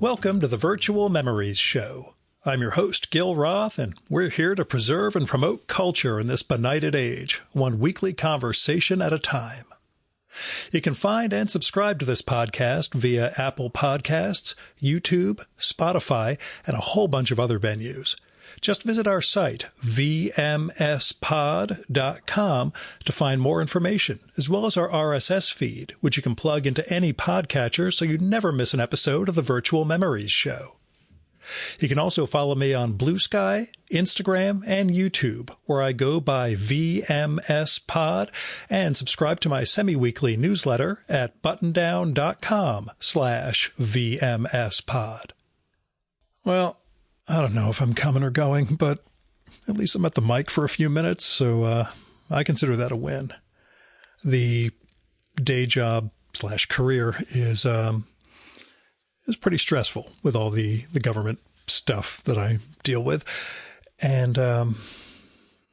Welcome to the Virtual Memories Show. I'm your host, Gil Roth, and we're here to preserve and promote culture in this benighted age, one weekly conversation at a time. You can find and subscribe to this podcast via Apple Podcasts, YouTube, Spotify, and a whole bunch of other venues. Just visit our site, vmspod.com, to find more information, as well as our RSS feed, which you can plug into any podcatcher so you never miss an episode of the Virtual Memories Show. You can also follow me on Blue Sky, Instagram, and YouTube, where I go by vmspod, and subscribe to my semi-weekly newsletter at buttondown.com/vmspod. Well, I don't know if I'm coming or going, but at least I'm at the mic for a few minutes, so I consider that a win. The day job / career is pretty stressful with all the government stuff that I deal with. And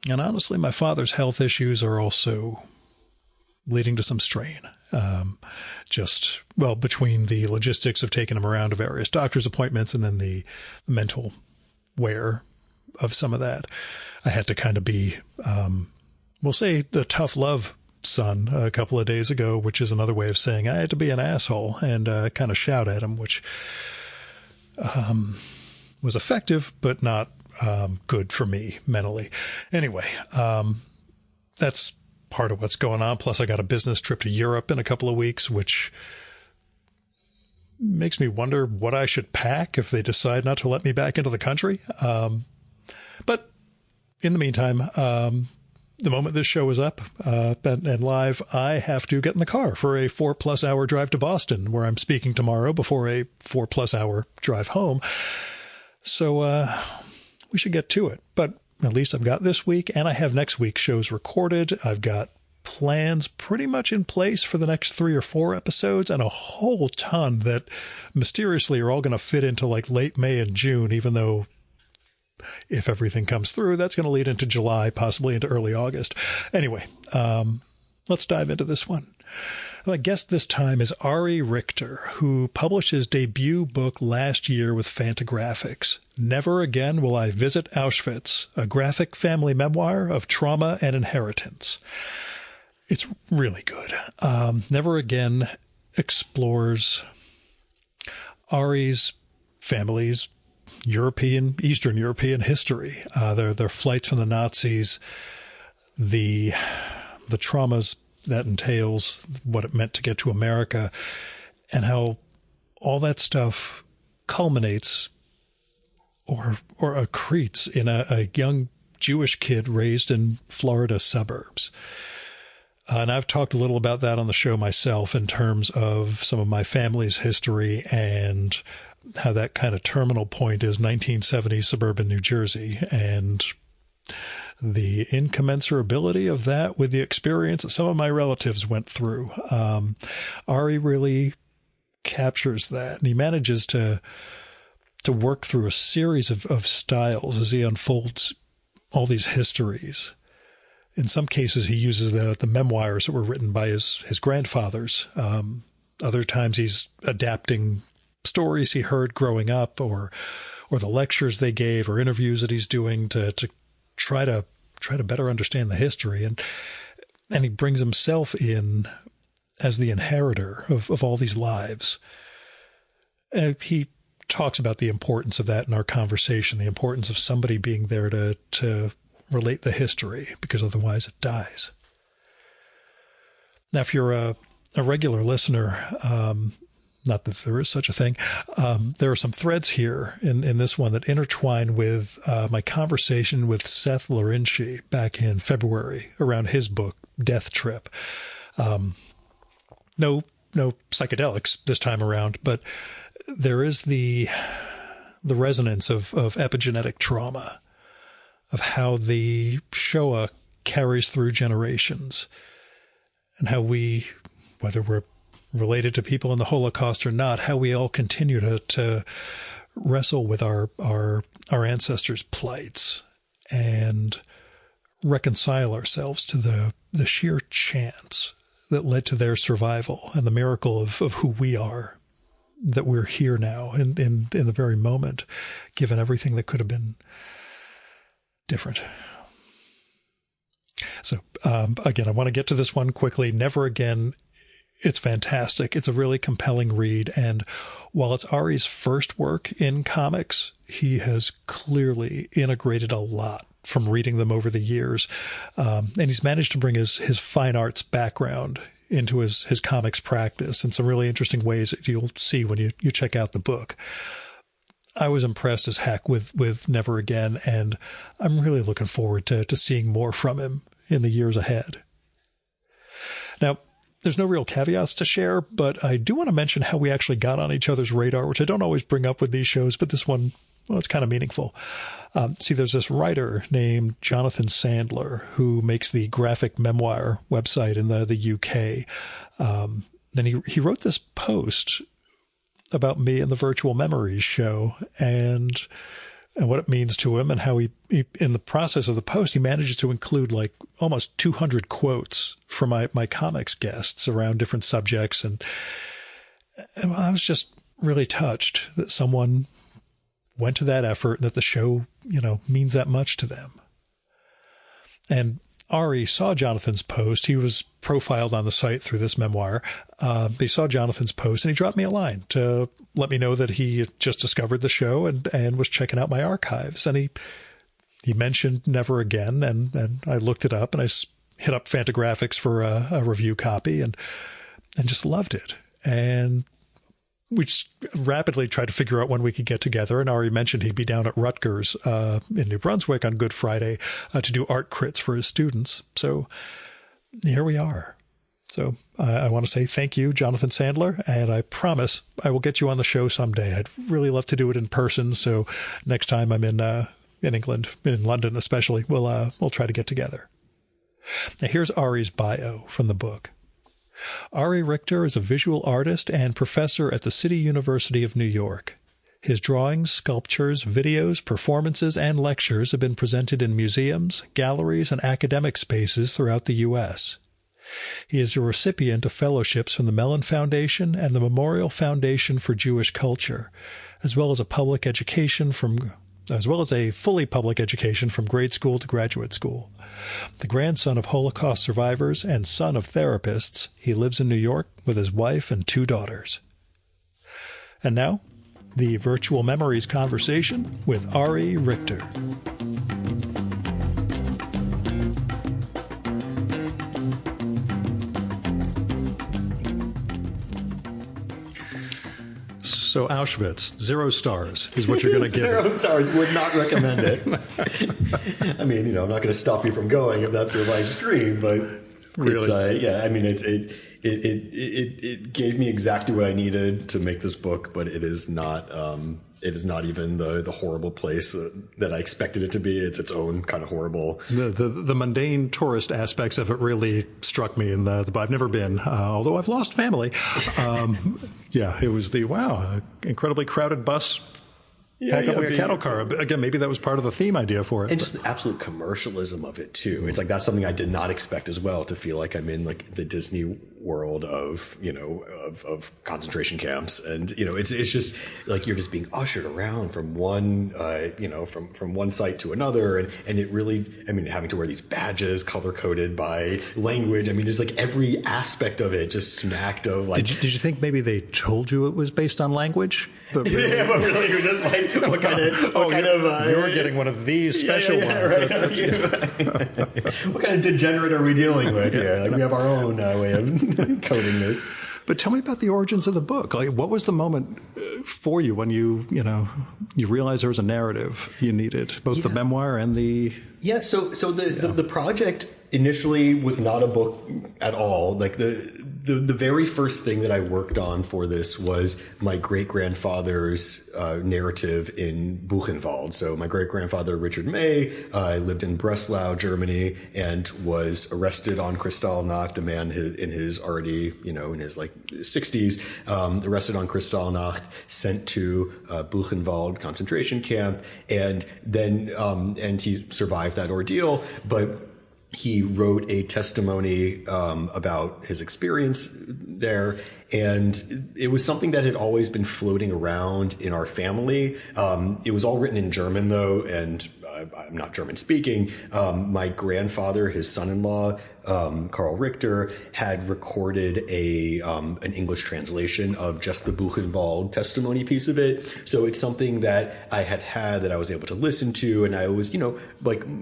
honestly, my father's health issues are also leading to some strain. Between the logistics of taking him around to various doctor's appointments and then the mental wear of some of that, I had to kind of be, we'll say, the tough love son a couple of days ago, which is another way of saying I had to be an asshole and kind of shout at him, which was effective, but not good for me mentally. Anyway, that's part of what's going on. Plus, I got a business trip to Europe in a couple of weeks, which makes me wonder what I should pack if they decide not to let me back into the country. But in the meantime, the moment this show is up and live, I have to get in the car for a 4+ hour drive to Boston, where I'm speaking tomorrow before a 4+ hour drive home. So we should get to it. But at least I've got this week, and I have next week's shows recorded. I've got plans pretty much in place for the next 3 or 4 episodes, and a whole ton that mysteriously are all going to fit into like late May and June, even though if everything comes through, that's going to lead into July, possibly into early August. Anyway, let's dive into this one. My guest this time is Ari Richter, who published his debut book last year with Fantagraphics, Never Again Will I Visit Auschwitz, a graphic family memoir of trauma and inheritance. It's really good. Never Again explores Ari's family's Eastern European history, their flights from the Nazis, the traumas that entails, what it meant to get to America, and how all that stuff culminates or accretes in a young Jewish kid raised in Florida suburbs. And I've talked a little about that on the show myself in terms of some of my family's history and how that kind of terminal point is 1970s suburban New Jersey, and the incommensurability of that with the experience that some of my relatives went through. Ari really captures that, and he manages to work through a series of styles as he unfolds all these histories. In some cases, he uses the memoirs that were written by his grandfathers. Other times he's adapting stories he heard growing up, or the lectures they gave, or interviews that he's doing to try to better understand the history. And he brings himself in as the inheritor of all these lives. He talks about the importance of that in our conversation, the importance of somebody being there to relate the history, because otherwise it dies. Now, if you're a regular listener, not that there is such a thing, there are some threads here in this one that intertwine with my conversation with Seth Lorinci back in February around his book, Death Trip. No psychedelics this time around, but there is the resonance of epigenetic trauma, of how the Shoah carries through generations, and how we, whether we're related to people in the Holocaust or not, how we all continue to wrestle with our ancestors' plights and reconcile ourselves to the sheer chance that led to their survival and the miracle of who we are that we're here now in the very moment, given everything that could have been different. So, again, I want to get to this one quickly. Never Again. It's fantastic. It's a really compelling read. And while it's Ari's first work in comics, he has clearly integrated a lot from reading them over the years. And he's managed to bring his fine arts background into his comics practice in some really interesting ways that you'll see when you check out the book. I was impressed as heck with Never Again, and I'm really looking forward to seeing more from him in the years ahead. Now, there's no real caveats to share, but I do want to mention how we actually got on each other's radar, which I don't always bring up with these shows, but this one, well, it's kind of meaningful. See, there's this writer named Jonathan Sandler who makes the graphic memoir website in the UK. Then he wrote this post about me and the Virtual Memories show and what it means to him, and how he in the process of the post, he manages to include like almost 200 quotes from my comics guests around different subjects. And I was just really touched that someone went to that effort and that the show, means that much to them. And Ari saw Jonathan's post. He was profiled on the site through this memoir. He saw Jonathan's post and he dropped me a line to let me know that he had just discovered the show and was checking out my archives. And he mentioned Never Again, and I looked it up and I hit up Fantagraphics for a review copy and just loved it. And we just rapidly tried to figure out when we could get together. And Ari mentioned he'd be down at Rutgers in New Brunswick on Good Friday to do art crits for his students. So here we are. So I want to say thank you, Jonathan Sandler, and I promise I will get you on the show someday. I'd really love to do it in person. So next time I'm in England, in London especially, we'll try to get together. Now here's Ari's bio from the book. Ari Richter is a visual artist and professor at the City University of New York. His drawings, sculptures, videos, performances, and lectures have been presented in museums, galleries, and academic spaces throughout the U.S. He is a recipient of fellowships from the Mellon Foundation and the Memorial Foundation for Jewish Culture, as well as a fully public education from grade school to graduate school. The grandson of Holocaust survivors and son of therapists, he lives in New York with his wife and 2 daughters. And now, the Virtual Memories conversation with Ari Richter. So Auschwitz, 0 stars is what you're going to give 0 stars, would not recommend it. I mean, I'm not going to stop you from going if that's your life's dream, but really? It gave me exactly what I needed to make this book, but it is not even the horrible place that I expected it to be. It's its own kind of horrible. The mundane tourist aspects of it really struck me in the I've never been, although I've lost family. It was incredibly crowded bus. Packed up like a cattle car. Again, maybe that was part of the theme idea for it. And just the absolute commercialism of it, too. It's like that's something I did not expect as well, to feel like I'm in like the Disney world of concentration camps. And, it's just like you're just being ushered around from one, from one site to another. And it really, having to wear these badges color coded by language. Just like every aspect of it just smacked of like. Did you think maybe they told you it was based on language? But really you're just like, what kind of you're getting one of these special ones. Right. What kind of degenerate are we dealing with here? Like we have our own way of coding this. But tell me about the origins of the book. Like, what was the moment for you when you realized there was a narrative you needed, both the memoir and the... Yeah, so the project initially was not a book at all. Like the very first thing that I worked on for this was my great-grandfather's narrative in Buchenwald. So my great-grandfather, Richard May, lived in Breslau, Germany, and was arrested on Kristallnacht. A man in his already, in his like 60s, arrested on Kristallnacht, sent to Buchenwald concentration camp, and then and he survived that ordeal, but he wrote a testimony about his experience there. And it was something that had always been floating around in our family. It was all written in German, though, and I'm not German speaking. My grandfather, his son-in-law, Ari Richter, had recorded an English translation of just the Buchenwald testimony piece of it. So it's something that I had that I was able to listen to, and I was,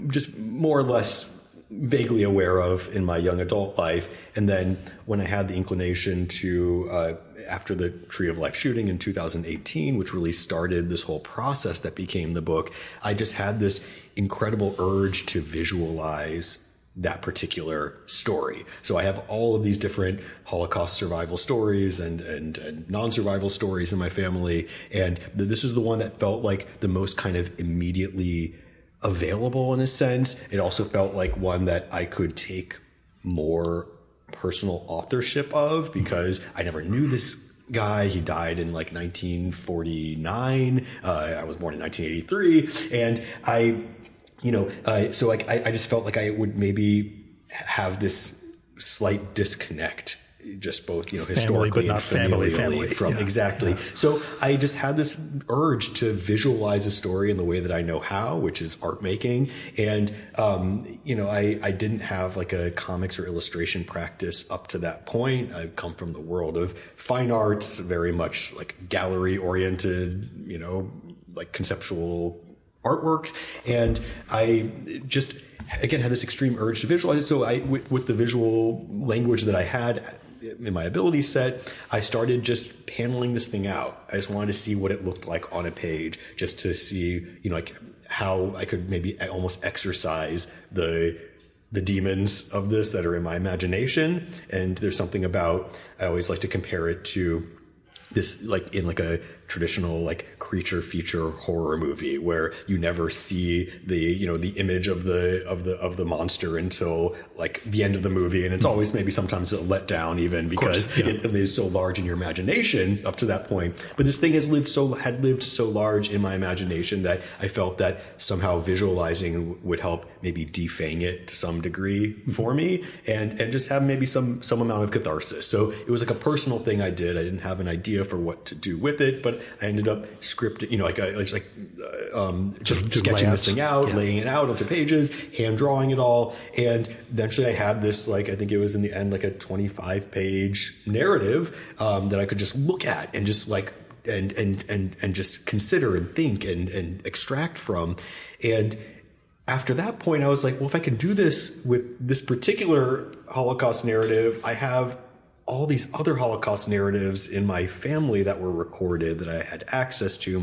just more or less vaguely aware of in my young adult life. And then when I had the inclination to, after the Tree of Life shooting in 2018, which really started this whole process that became the book, I just had this incredible urge to visualize that particular story. So I have all of these different Holocaust survival stories and non-survival stories in my family. And this is the one that felt like the most kind of immediately available in a sense. It also felt like one that I could take more personal authorship of, because I never knew this guy. He died in 1949. I was born in 1983. And I just felt like I would maybe have this slight disconnect, just both, historically and familially from exactly. So I just had this urge to visualize a story in the way that I know how, which is art making. And, I didn't have like a comics or illustration practice up to that point. I've come from the world of fine arts, very much like gallery oriented, like conceptual artwork. And I just, again, had this extreme urge to visualize. So with the visual language that I had in my ability set, I started just paneling this thing out. I just wanted to see what it looked like on a page, just to see, how I could maybe almost exercise the demons of this that are in my imagination. And there's something about, I always like to compare it to this, like in like a traditional like creature feature horror movie where you never see the image of the monster until like the end of the movie, and it's always maybe sometimes a letdown even because it is so large in your imagination up to that point. But this thing had lived so large in my imagination that I felt that somehow visualizing would help maybe defang it to some degree for me and just have maybe some amount of catharsis. So it was like a personal thing I did. I didn't have an idea for what to do with it, but I ended up scripting, just sketching this thing out, laying it out onto pages, hand drawing it all. And eventually I had this, I think it was in the end, like a 25-page narrative, that I could just look at and just and just consider and think and extract from. And after that point, I was like, well, if I can do this with this particular Holocaust narrative, I have all these other Holocaust narratives in my family that were recorded that I had access to,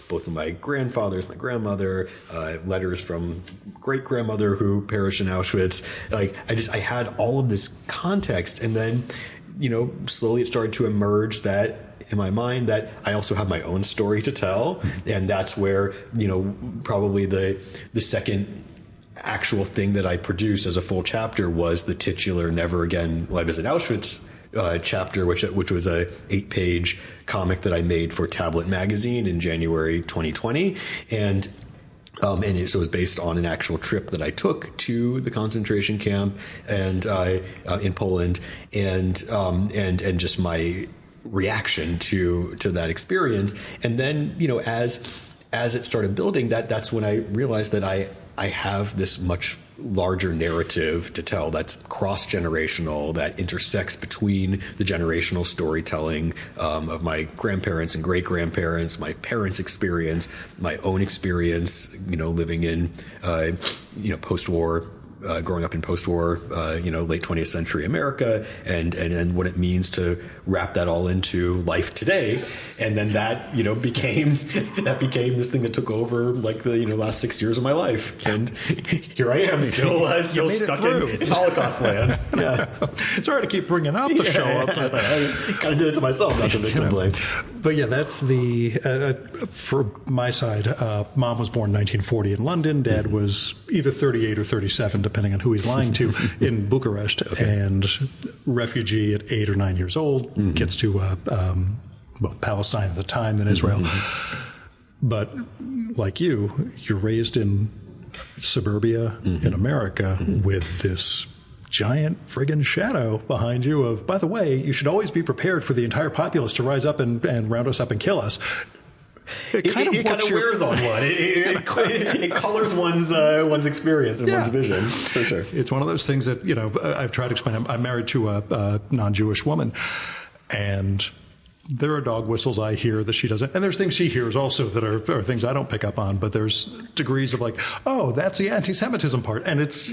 both of my grandfathers, my grandmother, letters from great grandmother who perished in Auschwitz. I had all of this context, and then, slowly it started to emerge that in my mind that I also have my own story to tell. And that's where, probably the second actual thing that I produced as a full chapter was the titular Never Again Will I Visit Auschwitz chapter, which was a 8-page comic that I made for Tablet magazine in January 2020. And so it was based on an actual trip that I took to the concentration camp and in Poland, and just my reaction to that experience. And then, as it started building, that's when I realized that I have this much larger narrative to tell that's cross-generational, that intersects between the generational storytelling of my grandparents and great-grandparents, my parents' experience, my own experience, living in, post-war, growing up in post-war, late 20th century America, and what it means to wrap that all into life today. And then that, became this thing that took over like the, last 6 years of my life. And here I am still stuck in Holocaust land. Yeah. It's hard to keep bringing up the show up. But I kind of did it to myself, not the victim blame. But yeah, that's for my side, mom was born in 1940 in London. Dad was either 38 or 37, depending on who he's lying to, in Bucharest. Okay. And refugee at 8 or 9 years old, gets to Palestine at the time, then Israel. But like you're raised in suburbia in America with this giant friggin' shadow behind you of, by the way, you should always be prepared for the entire populace to rise up and round us up and kill us. It kind of wears on one. It colors one's experience and one's vision, for sure. It's one of those things that, I've tried to explain. I'm married to a non-Jewish woman, and there are dog whistles I hear that she doesn't. And there's things she hears also that are things I don't pick up on. But there's degrees of like, oh, that's the anti-Semitism part. And it's,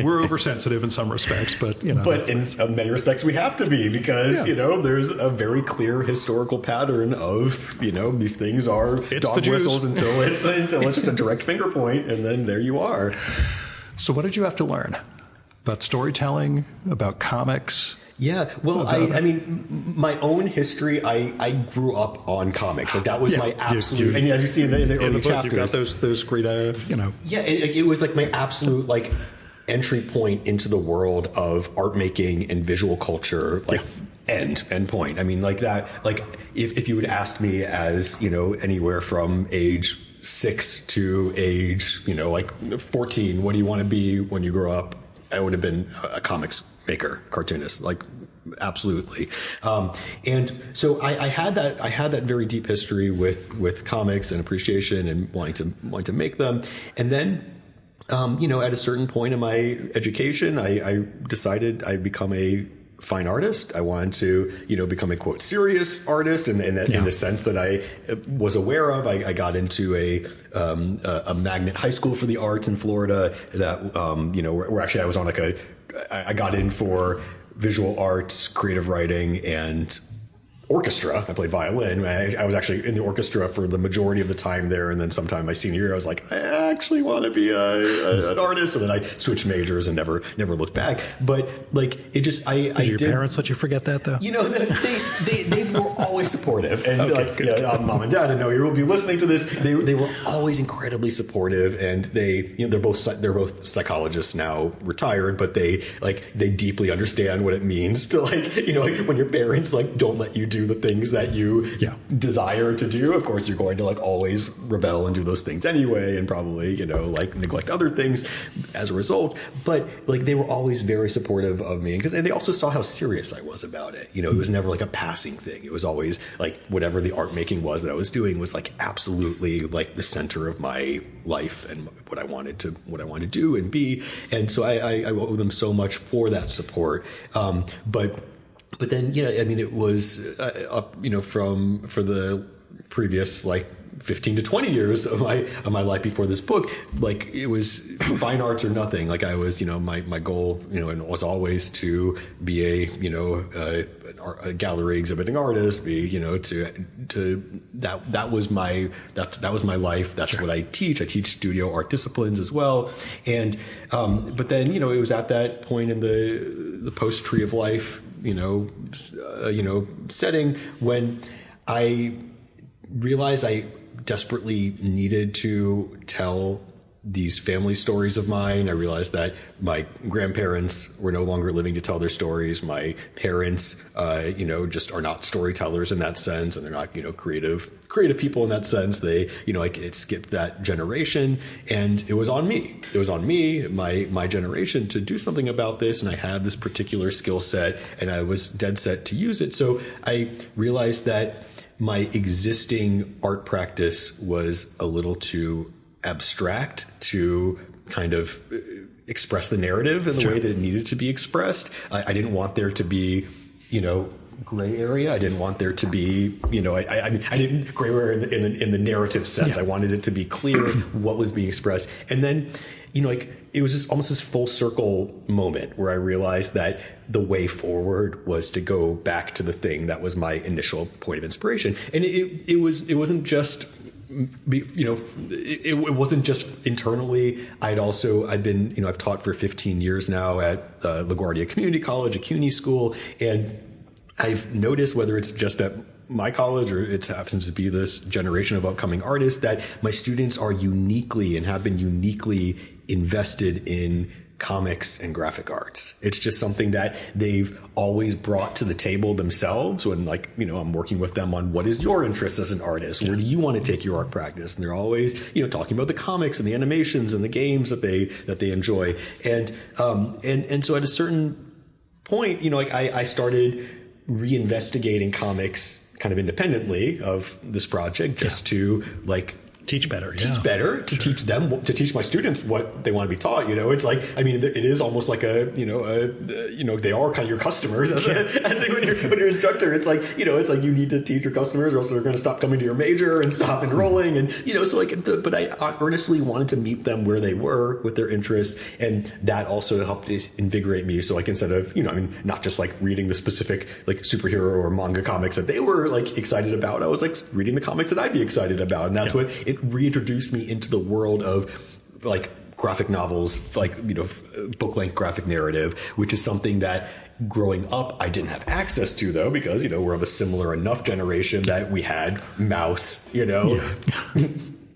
we're oversensitive in some respects. But, But in many respects, we have to be because, there's a very clear historical pattern of, these things are dog whistles until it's just a direct finger point. And then there you are. So what did you have to learn about storytelling, about comics? Yeah, well, I mean, my own history, I grew up on comics. Like that was my absolute, and as you see in the early chapters, you've got those great, Yeah, it was like my absolute entry point into the world of art making and visual culture, end point. I mean, like that, if you would ask me as, anywhere from age 6 to age, 14, what do you want to be when you grow up? I would have been a comics maker, cartoonist, absolutely. And so I had that very deep history with comics and appreciation and wanting to make them. And then, at a certain point in my education, I decided I'd become a fine artist. I wanted to, become a quote serious artist in the sense that I was aware of. I got into a magnet high school for the arts in Florida that, where actually I was on I got in for visual arts, creative writing, and orchestra. I played violin. I was actually in the orchestra for the majority of the time there. And then sometime my senior year, I was like, I actually want to be an artist. And then I switched majors and never looked back. But it just, did your parents let you forget that though? They were always supportive. And mom and dad, I know you will be listening to this. They were always incredibly supportive. And they're both psychologists now, retired, but they deeply understand what it means to when your parents don't let you do the things that you desire to do. Of course, you're going to always rebel and do those things anyway, and probably neglect other things as a result. But they were always very supportive of me, and they also saw how serious I was about it. It was never a passing thing. It was always whatever the art making was that I was doing was absolutely the center of my life and what I wanted to do and be. And so I owe them so much for that support. But then, it was for the previous 15 to 20 years of my life before this book, it was fine arts or nothing. I was, my goal, and was always to be a gallery exhibiting artist, that was my life. That's what I teach. I teach studio art disciplines as well. And, but then, it was at that point in the post tree of life, setting when I realized I desperately needed to tell these family stories of mine. I realized that my grandparents were no longer living to tell their stories. My parents, just are not storytellers in that sense, and they're not, creative people in that sense. They, it skipped that generation, and it was on me. It was on me, my generation, to do something about this, and I had this particular skill set, and I was dead set to use it. So I realized that my existing art practice was a little too abstract to kind of express the narrative in the way that it needed to be expressed. I didn't want there to be, gray area. I didn't want there to be, I didn't gray area in the narrative sense. I wanted it to be clear what was being expressed. And then, it was just almost this full circle moment where I realized that the way forward was to go back to the thing that was my initial point of inspiration. And it wasn't just, it wasn't just internally. I've taught for 15 years now at LaGuardia Community College, a CUNY school. And I've noticed, whether it's just at my college or it happens to be this generation of upcoming artists, that my students are uniquely and have been uniquely invested in comics and graphic arts. It's just something that they've always brought to the table themselves when, like, you know, I'm working with them on what is your interest as an artist? Where do you want to take your art practice? And they're always, you know, talking about the comics and the animations and the games that they enjoy. And so at a certain point, you know, like I started reinvestigating comics kind of independently of this project just to like teach better, to teach them, to teach my students what they want to be taught. You know, it's like, I mean, it is almost like they are kind of your customers I think when you're an instructor. It's like, you know, it's like you need to teach your customers or else they're going to stop coming to your major and stop enrolling. And, you know, so like, but I earnestly wanted to meet them where they were with their interests. And that also helped invigorate me. So like, instead of, you know, I mean, not just like reading the specific like superhero or manga comics that they were like excited about, I was like reading the comics that I'd be excited about. And that's what it reintroduced me into the world of like graphic novels, like, you know, book length graphic narrative, which is something that growing up I didn't have access to, though, because, you know, we're of a similar enough generation that we had Mouse, you know,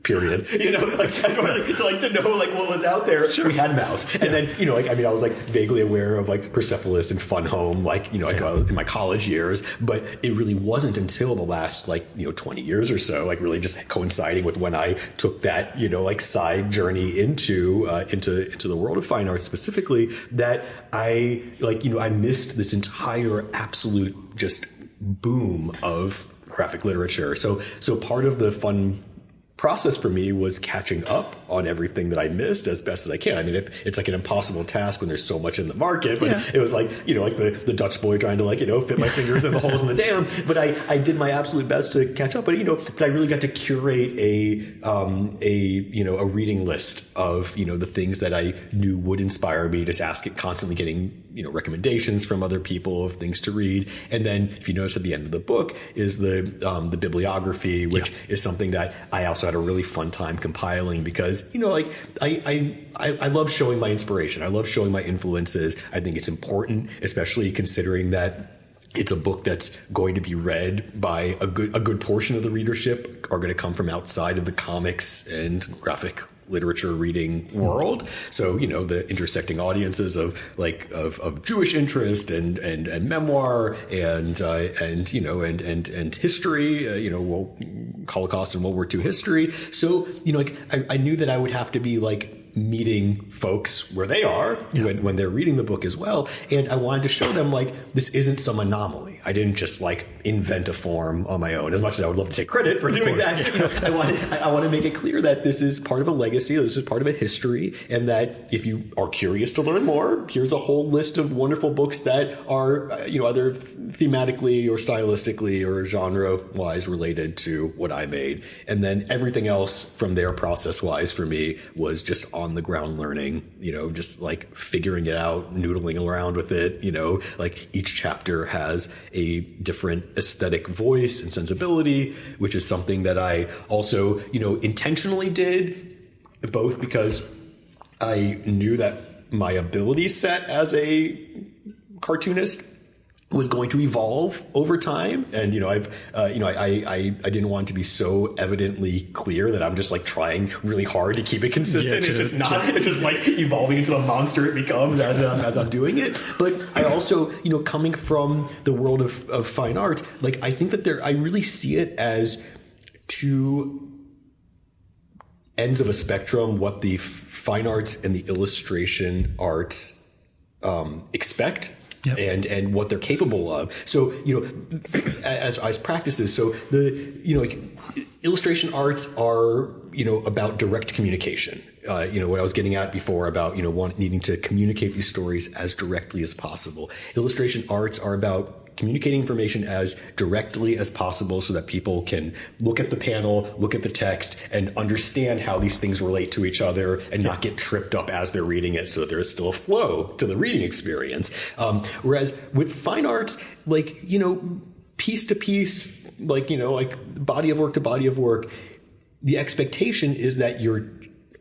period, you know, like to know like what was out there. Sure. We had Mouse. And then, you know, like, I mean, I was like vaguely aware of like Persepolis and Fun Home, like, you know, like in my college years, but it really wasn't until the last like, you know, 20 years or so, like really just coinciding with when I took that, you know, like side journey into the world of fine arts specifically, that I like, you know, I missed this entire absolute just boom of graphic literature. So part of the fun process for me was catching up on everything that I missed as best as I can. I mean, it's like an impossible task when there's so much in the market, but it was like, you know, like the Dutch boy trying to like, you know, fit my fingers in the holes in the dam. But I did my absolute best to catch up. But, you know, but I really got to curate a reading list of, you know, the things that I knew would inspire me, just constantly getting, you know, recommendations from other people of things to read. And then if you notice at the end of the book is the bibliography, which is something that I also had a really fun time compiling because, you know, like I love showing my inspiration. I love showing my influences. I think it's important, especially considering that it's a book that's going to be read by a good portion of the readership are going to come from outside of the comics and graphic literature reading world. So, you know, the intersecting audiences of Jewish interest and memoir and you know, and history, you know, Holocaust and World War II history. So, you know, like I knew that I would have to be like meeting folks where they are when they're reading the book as well. And I wanted to show them like, this isn't some anomaly. I didn't just like invent a form on my own, as much as I would love to take credit for doing that. You know, I want to make it clear that this is part of a legacy. This is part of a history. And that if you are curious to learn more, here's a whole list of wonderful books that are, you know, either thematically or stylistically or genre wise related to what I made. And then everything else from there process wise for me was just on the ground learning, you know, just like figuring it out, noodling around with it, you know, like each chapter has a different aesthetic voice and sensibility, which is something that I also, you know, intentionally did, both because I knew that my ability set as a cartoonist was going to evolve over time. And, you know, I didn't want to be so evidently clear that I'm just like trying really hard to keep it consistent. It's just like evolving into the monster it becomes as I'm doing it. But I also, you know, coming from the world of fine art, like I think that I really see it as two ends of a spectrum, what the fine arts and the illustration arts expect. Yep. And what they're capable of. So, you know, as practices, so you know, like illustration arts are, you know, about direct communication. You know, what I was getting at before about, you know, needing to communicate these stories as directly as possible. Illustration arts are about communicating information as directly as possible so that people can look at the panel, look at the text, and understand how these things relate to each other and not get tripped up as they're reading it so that there is still a flow to the reading experience. Whereas with fine arts, like, you know, piece to piece, like, you know, like body of work to body of work, the expectation is that you're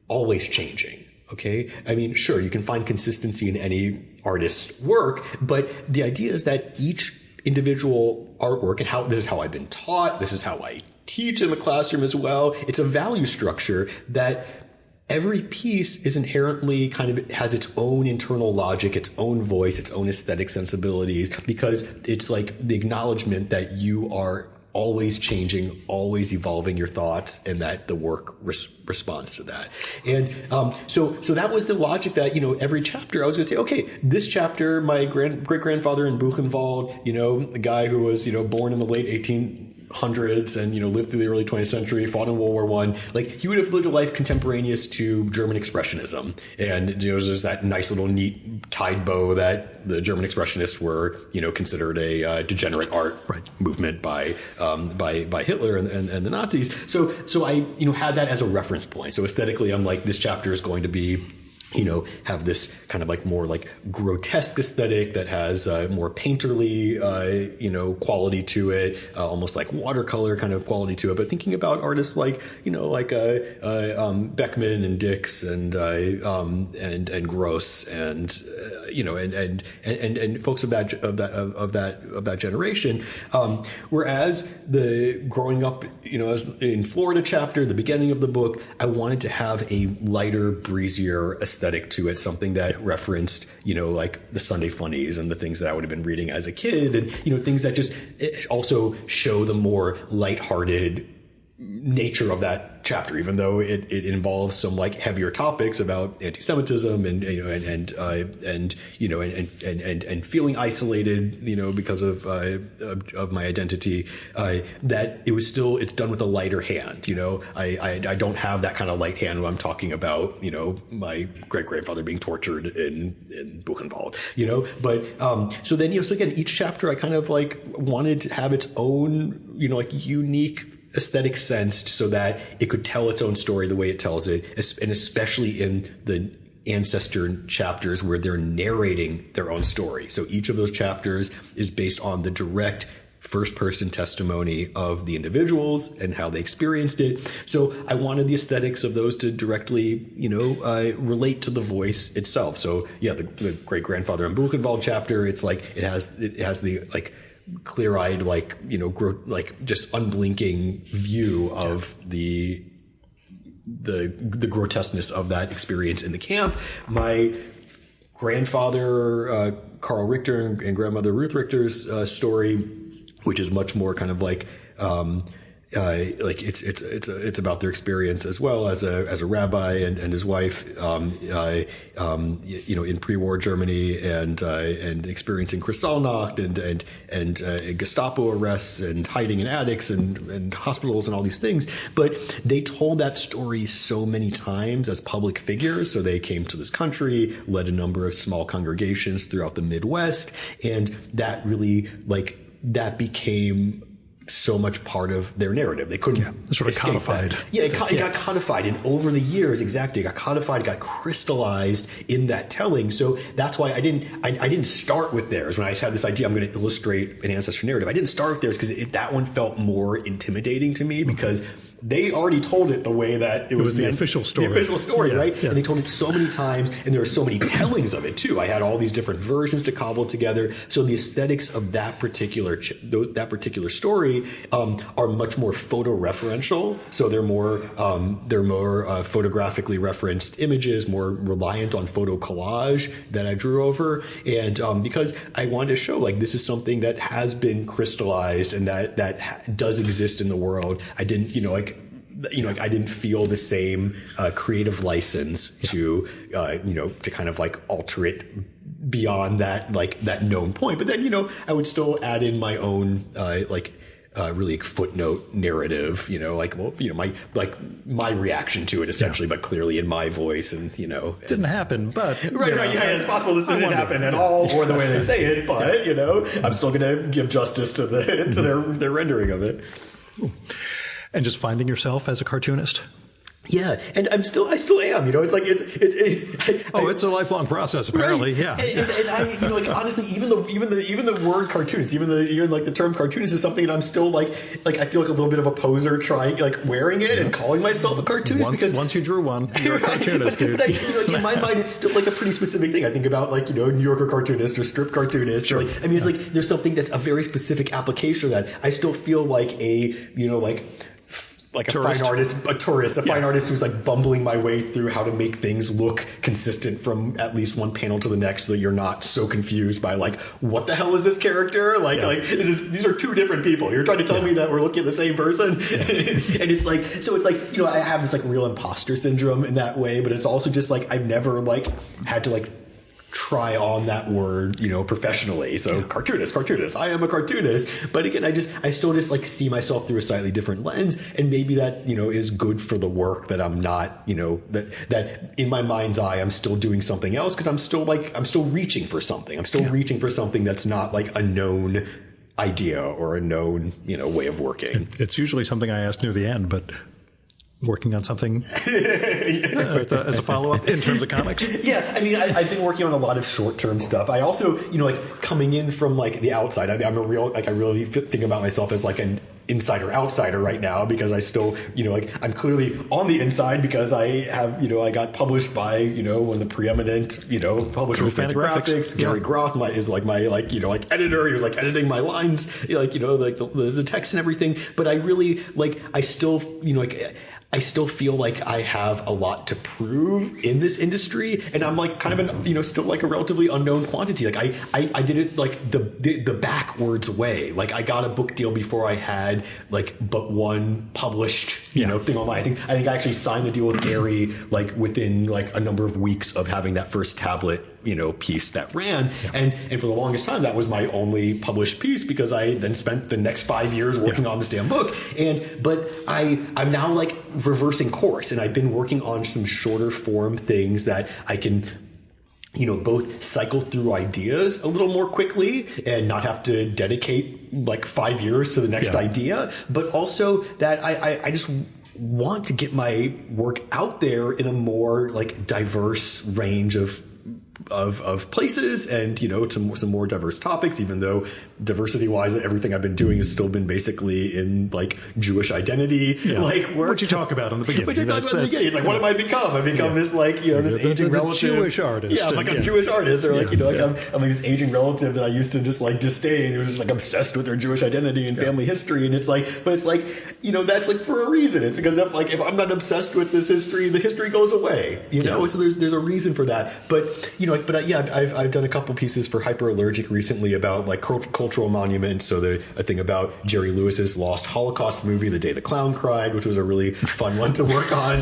always changing. Okay. I mean, sure, you can find consistency in any artist's work, but the idea is that each individual artwork, and this is how I've been taught, this is how I teach in the classroom as well. It's a value structure that every piece is inherently kind of has its own internal logic, its own voice, its own aesthetic sensibilities, because it's like the acknowledgement that you are always changing, always evolving your thoughts, and that the work responds to that. And so that was the logic that, every chapter I was going to say, okay, this chapter, my great-grandfather in Buchenwald, a guy who was, born in the late 1800s and, lived through the early 20th century, fought in World War I, like he would have lived a life contemporaneous to German Expressionism. And, there's that nice little neat tied bow that the German Expressionists were, considered a degenerate art movement by Hitler and the Nazis. So I, had that as a reference point. So aesthetically, I'm like, this chapter is going to be, have this kind of like more like grotesque aesthetic that has more painterly, quality to it, almost like watercolor kind of quality to it. But thinking about artists like, Beckman and Dix and Gross and folks of that generation. Whereas the growing up, as in Florida chapter, the beginning of the book, I wanted to have a lighter, breezier aesthetic to it, something that referenced, like the Sunday funnies and the things that I would have been reading as a kid, and, things that just also show the more lighthearted nature of that chapter, even though it involves some like heavier topics about anti-Semitism and feeling isolated, because of my identity, that it's done with a lighter hand. I don't have that kind of light hand when I'm talking about, my great-grandfather being tortured in Buchenwald, but, so then, so again, each chapter I kind of like wanted to have its own, like unique aesthetic sense so that it could tell its own story the way it tells it, and especially in the ancestor chapters where they're narrating their own story. So each of those chapters is based on the direct first-person testimony of the individuals and how they experienced it. So I wanted the aesthetics of those to directly, relate to the voice itself. So yeah, the great-grandfather in Buchenwald chapter, it's like it has the like clear-eyed, like, just unblinking view of the grotesqueness of that experience in the camp. My grandfather, Carl Richter, and grandmother Ruth Richter's story, which is much more kind of like, it's about their experience as well as a rabbi and his wife, in pre-war Germany and experiencing Kristallnacht and Gestapo arrests and hiding in attics and hospitals and all these things. But they told that story so many times as public figures. So they came to this country, led a number of small congregations throughout the Midwest, and that really that became so much part of their narrative. They couldn't sort of codified. That. Yeah, it got codified. And over the years, exactly, it got codified, it got crystallized in that telling. So that's why I didn't start with theirs. When I had this idea, I'm going to illustrate an ancestor narrative, I didn't start with theirs because that one felt more intimidating to me because they already told it the way that it was the official story. The official story, right? Yeah. And they told it so many times, and there are so many tellings of it too. I had all these different versions to cobble together. So the aesthetics of that particular story are much more photoreferential. So they're more photographically referenced images, more reliant on photo collage that I drew over, and because I wanted to show this is something that has been crystallized and that does exist in the world. I didn't, I didn't feel the same creative license to kind of alter it beyond that known point. But then, I would still add in my own really footnote narrative, my reaction to it essentially, but clearly in my voice and, Didn't happen, but. Right, yeah, it's possible this didn't happen at all or the way they say it, but, I'm still going to give justice to their rendering of it. Ooh. And just finding yourself as a cartoonist. Yeah, and I still am. It's a lifelong process, apparently. Right. Yeah, and I, honestly, even the word cartoonist, even the term cartoonist is something that I'm still I feel like a little bit of a poser trying wearing it and calling myself a cartoonist because once you drew one, you're a cartoonist, dude. But in my mind, it's still a pretty specific thing. I think about New Yorker cartoonist or strip cartoonist. Sure. There's something that's a very specific application of that. I still feel like a like a Tourist. fine artist, a tourist, a fine artist who's like bumbling my way through how to make things look consistent from at least one panel to the next so that you're not so confused by like, what the hell is this character? Like these are two different people. You're trying to tell me that we're looking at the same person. And it's like, so it's like, you know, I have this like real imposter syndrome in that way, but it's also just like, I've never like had to like try on that word, you know, professionally. So cartoonist, I am a cartoonist. But again, I still just like see myself through a slightly different lens. And maybe that, you know, is good for the work that I'm not, you know, that in my mind's eye, I'm still doing something else because I'm still reaching for something. I'm still reaching for something that's not like a known idea or a known, you know, way of working. It's usually something I ask near the end, but working on something as a follow-up in terms of comics? Yeah, I mean, I've been working on a lot of short-term stuff. I also, you know, like coming in from like the outside, I really think about myself as like an insider-outsider right now because I still, you know, like I'm clearly on the inside because I have, you know, I got published by, you know, one of the preeminent, you know, publishers of Fantagraphics. Gary Groth is like my, like, you know, like editor. He was like editing my lines, like, you know, like the text and everything. But I really, like, I still, you know, like, I still feel like I have a lot to prove in this industry, and I'm like kind of you know, still like a relatively unknown quantity. Like I did it like the backwards way. Like I got a book deal before I had like but one published, you know, thing online. I think I actually signed the deal with Ari like within like a number of weeks of having that first tablet, you know, piece that ran. And for the longest time, that was my only published piece because I then spent the next 5 years working on this damn book. But I'm now like reversing course, and I've been working on some shorter form things that I can, you know, both cycle through ideas a little more quickly and not have to dedicate like 5 years to the next idea, but also that I just want to get my work out there in a more like diverse range of places and, you know, to some more diverse topics, even though diversity wise, everything I've been doing has still been basically in like Jewish identity, like work. What you talk about in the beginning. It's like, what have I become? I become this like, you know, this aging relative. Jewish artist. Yeah, I'm like a Jewish artist, or like, you know, like I'm like this aging relative that I used to just like disdain. Who was just like obsessed with their Jewish identity and family history. And it's like, but it's like, you know, that's like for a reason. It's because if I'm not obsessed with this history, the history goes away, you know? So there's a reason for that. But, you know, I've done a couple pieces for Hyperallergic recently about like cultural monuments. So a thing about Jerry Lewis's lost Holocaust movie, The Day the Clown Cried, which was a really fun one to work on,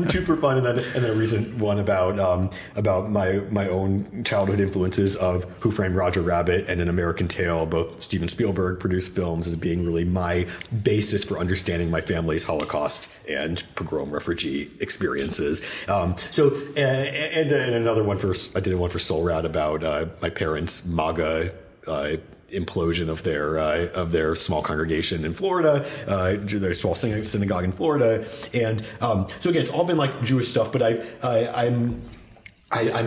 super fun. And then a recent one about my own childhood influences of Who Framed Roger Rabbit and An American Tale, both Steven Spielberg produced films, as being really my basis for understanding my family's Holocaust and pogrom refugee experiences. And another one I did one for Soul Rat about my parents' MAGA implosion of their small congregation in Florida, their small synagogue in Florida. And so again, it's all been like Jewish stuff, but I'm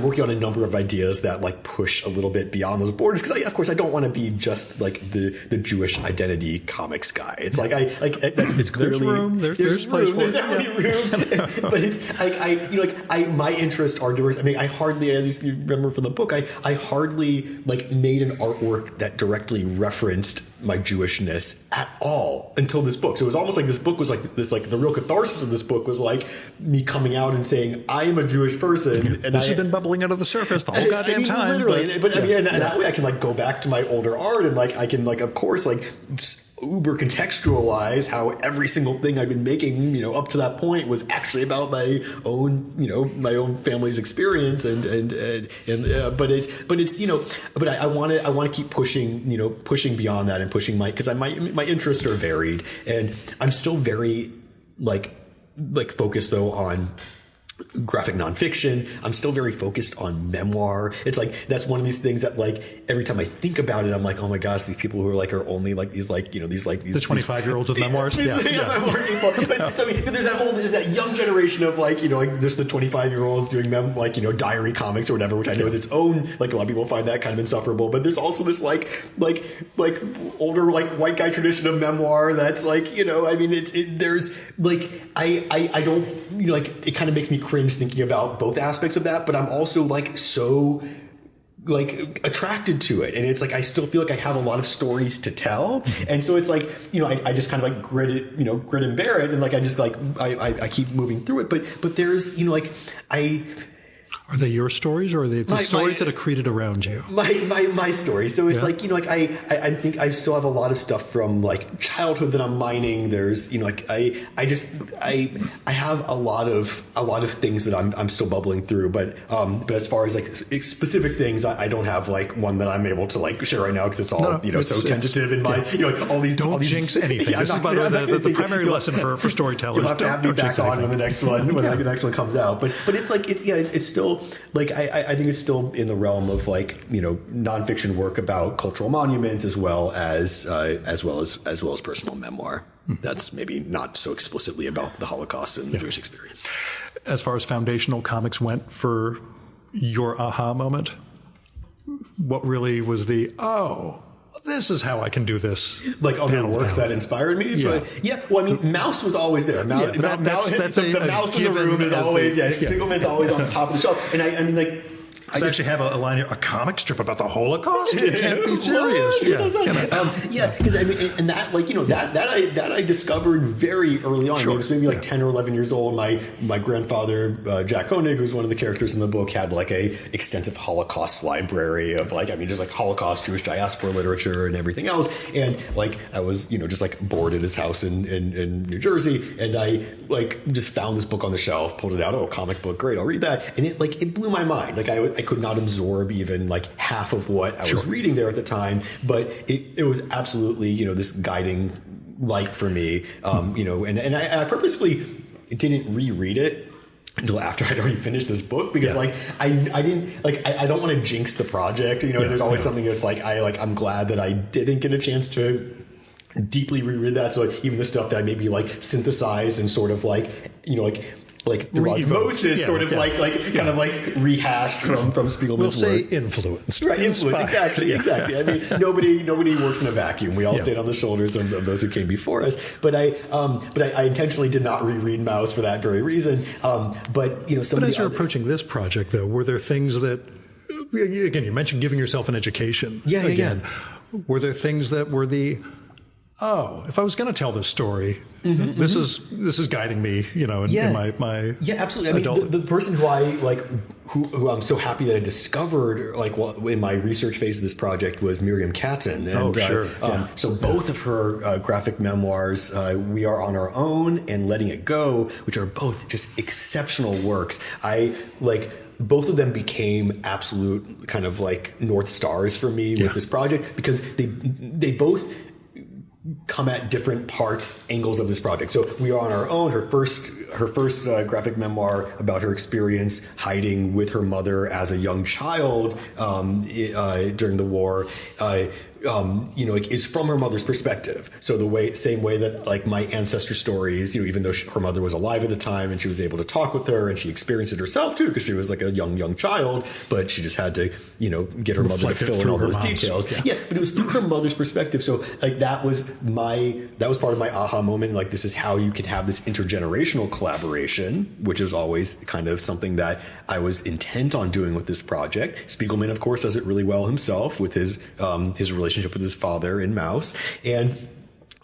working on a number of ideas that like push a little bit beyond those borders because of course I don't want to be just like the Jewish identity comics guy. It's like it's clearly there's room. There's definitely room. But it's my interests are diverse. I mean, I hardly, as you remember from the book, I hardly like made an artwork that directly referenced my Jewishness at all until this book. So it was almost like this book was like this, like the real catharsis of this book was like me coming out and saying I am a Jewish person, and this has been bubbling out of the surface the whole goddamn time. Literally, but I mean, that way I can like go back to my older art and like I can like of course like uber contextualize how every single thing I've been making, you know, up to that point was actually about my own, you know, my own family's experience but it's, you know, but I want to keep pushing, you know, pushing beyond that and pushing because my interests are varied, and I'm still very like focused though on graphic nonfiction. I'm still very focused on memoir. It's like that's one of these things that like every time I think about it, I'm like, oh my gosh, these people who are only like these like, you know, these 25-year-olds with memoirs. Memoir people. But there's that young generation of like, you know, like there's the 25-year-olds doing you know, diary comics or whatever, which I know is its own, like a lot of people find that kind of insufferable. But there's also this like older like white guy tradition of memoir that's like, you know, I mean there's like I don't, you know, like it kind of makes me cringe thinking about both aspects of that, but I'm also like so like attracted to it, and it's like I still feel like I have a lot of stories to tell, and so it's like I just kind of like grit and bear it, and like I just like I keep moving through it, but there's Are they your stories, or are they the stories that are created around you? My story. So it's like I think I still have a lot of stuff from like childhood that I'm mining. There's I have a lot of things that I'm still bubbling through. But as far as like specific things, I don't have like one that I'm able to like share right now because it's all so tentative in my like all these. Don't jinx anything. This is by the primary lesson for storytellers. You'll have to have me back on when the next one the next one comes out. But it's like it's still. Like I think it's still in the realm of like nonfiction work about cultural monuments as well as personal memoir. That's maybe not so explicitly about the Holocaust and the Jewish experience. As far as foundational comics went for your aha moment, what really was this is how I can do this? Like other works that inspired me? Yeah. But well, I mean, Mouse was always there. That's the Mouse in the room is always, Spiegelman's always on the top of the shelf. And I mean, like, I actually have a line here, a comic strip about the Holocaust? You can't be serious. Because I mean, and that, like, that I discovered very early on. Sure. I was maybe like 10 or 11 years old. My grandfather, Jack Koenig, who's one of the characters in the book, had like a extensive Holocaust library of like, I mean, just like Holocaust, Jewish diaspora literature and everything else. And like, I was, just like bored at his house in New Jersey. And I like just found this book on the shelf, pulled it out. Oh, comic book. Great. I'll read that. And it blew my mind. Like I could not absorb even like half of what I was reading there at the time, but it was absolutely, this guiding light for me. And I purposefully didn't reread it until after I'd already finished this book because like I didn't like I don't want to jinx the project. There's always something that's like I'm glad that I didn't get a chance to deeply reread that. So even the stuff that I maybe like synthesized and sort of like through osmosis, kind of like rehashed from Spiegelman's work. We'll say influenced. Right, influenced, exactly. I mean, nobody works in a vacuum. We all stand on the shoulders of those who came before us. But I intentionally did not reread Mouse for that very reason. But as you're approaching this project, though, were there things that, again, you mentioned giving yourself an education. Yeah. Were there things that were if I was going to tell this story, this is guiding me, in my absolutely. I mean, the person who I like, who I'm so happy that I discovered, like, in my research phase of this project was Miriam Katzen. And, so both of her graphic memoirs, We Are on Our Own and Letting It Go, which are both just exceptional works. Both of them became absolute kind of like North Stars for me with this project because they both come at different angles of this project. So We Are on Our Own, her first graphic memoir about her experience hiding with her mother as a young child during the war, is from her mother's perspective. So same way that like my ancestor stories, even though her mother was alive at the time and she was able to talk with her and she experienced it herself too, because she was like a young child, but she just had to, get her mother to fill in all those details. Yeah, but it was through her mother's perspective. So like that was part of my aha moment. Like this is how you could have this intergenerational collaboration, which is always kind of something that I was intent on doing with this project. Spiegelman, of course, does it really well himself with his relationship with his father in Mouse. And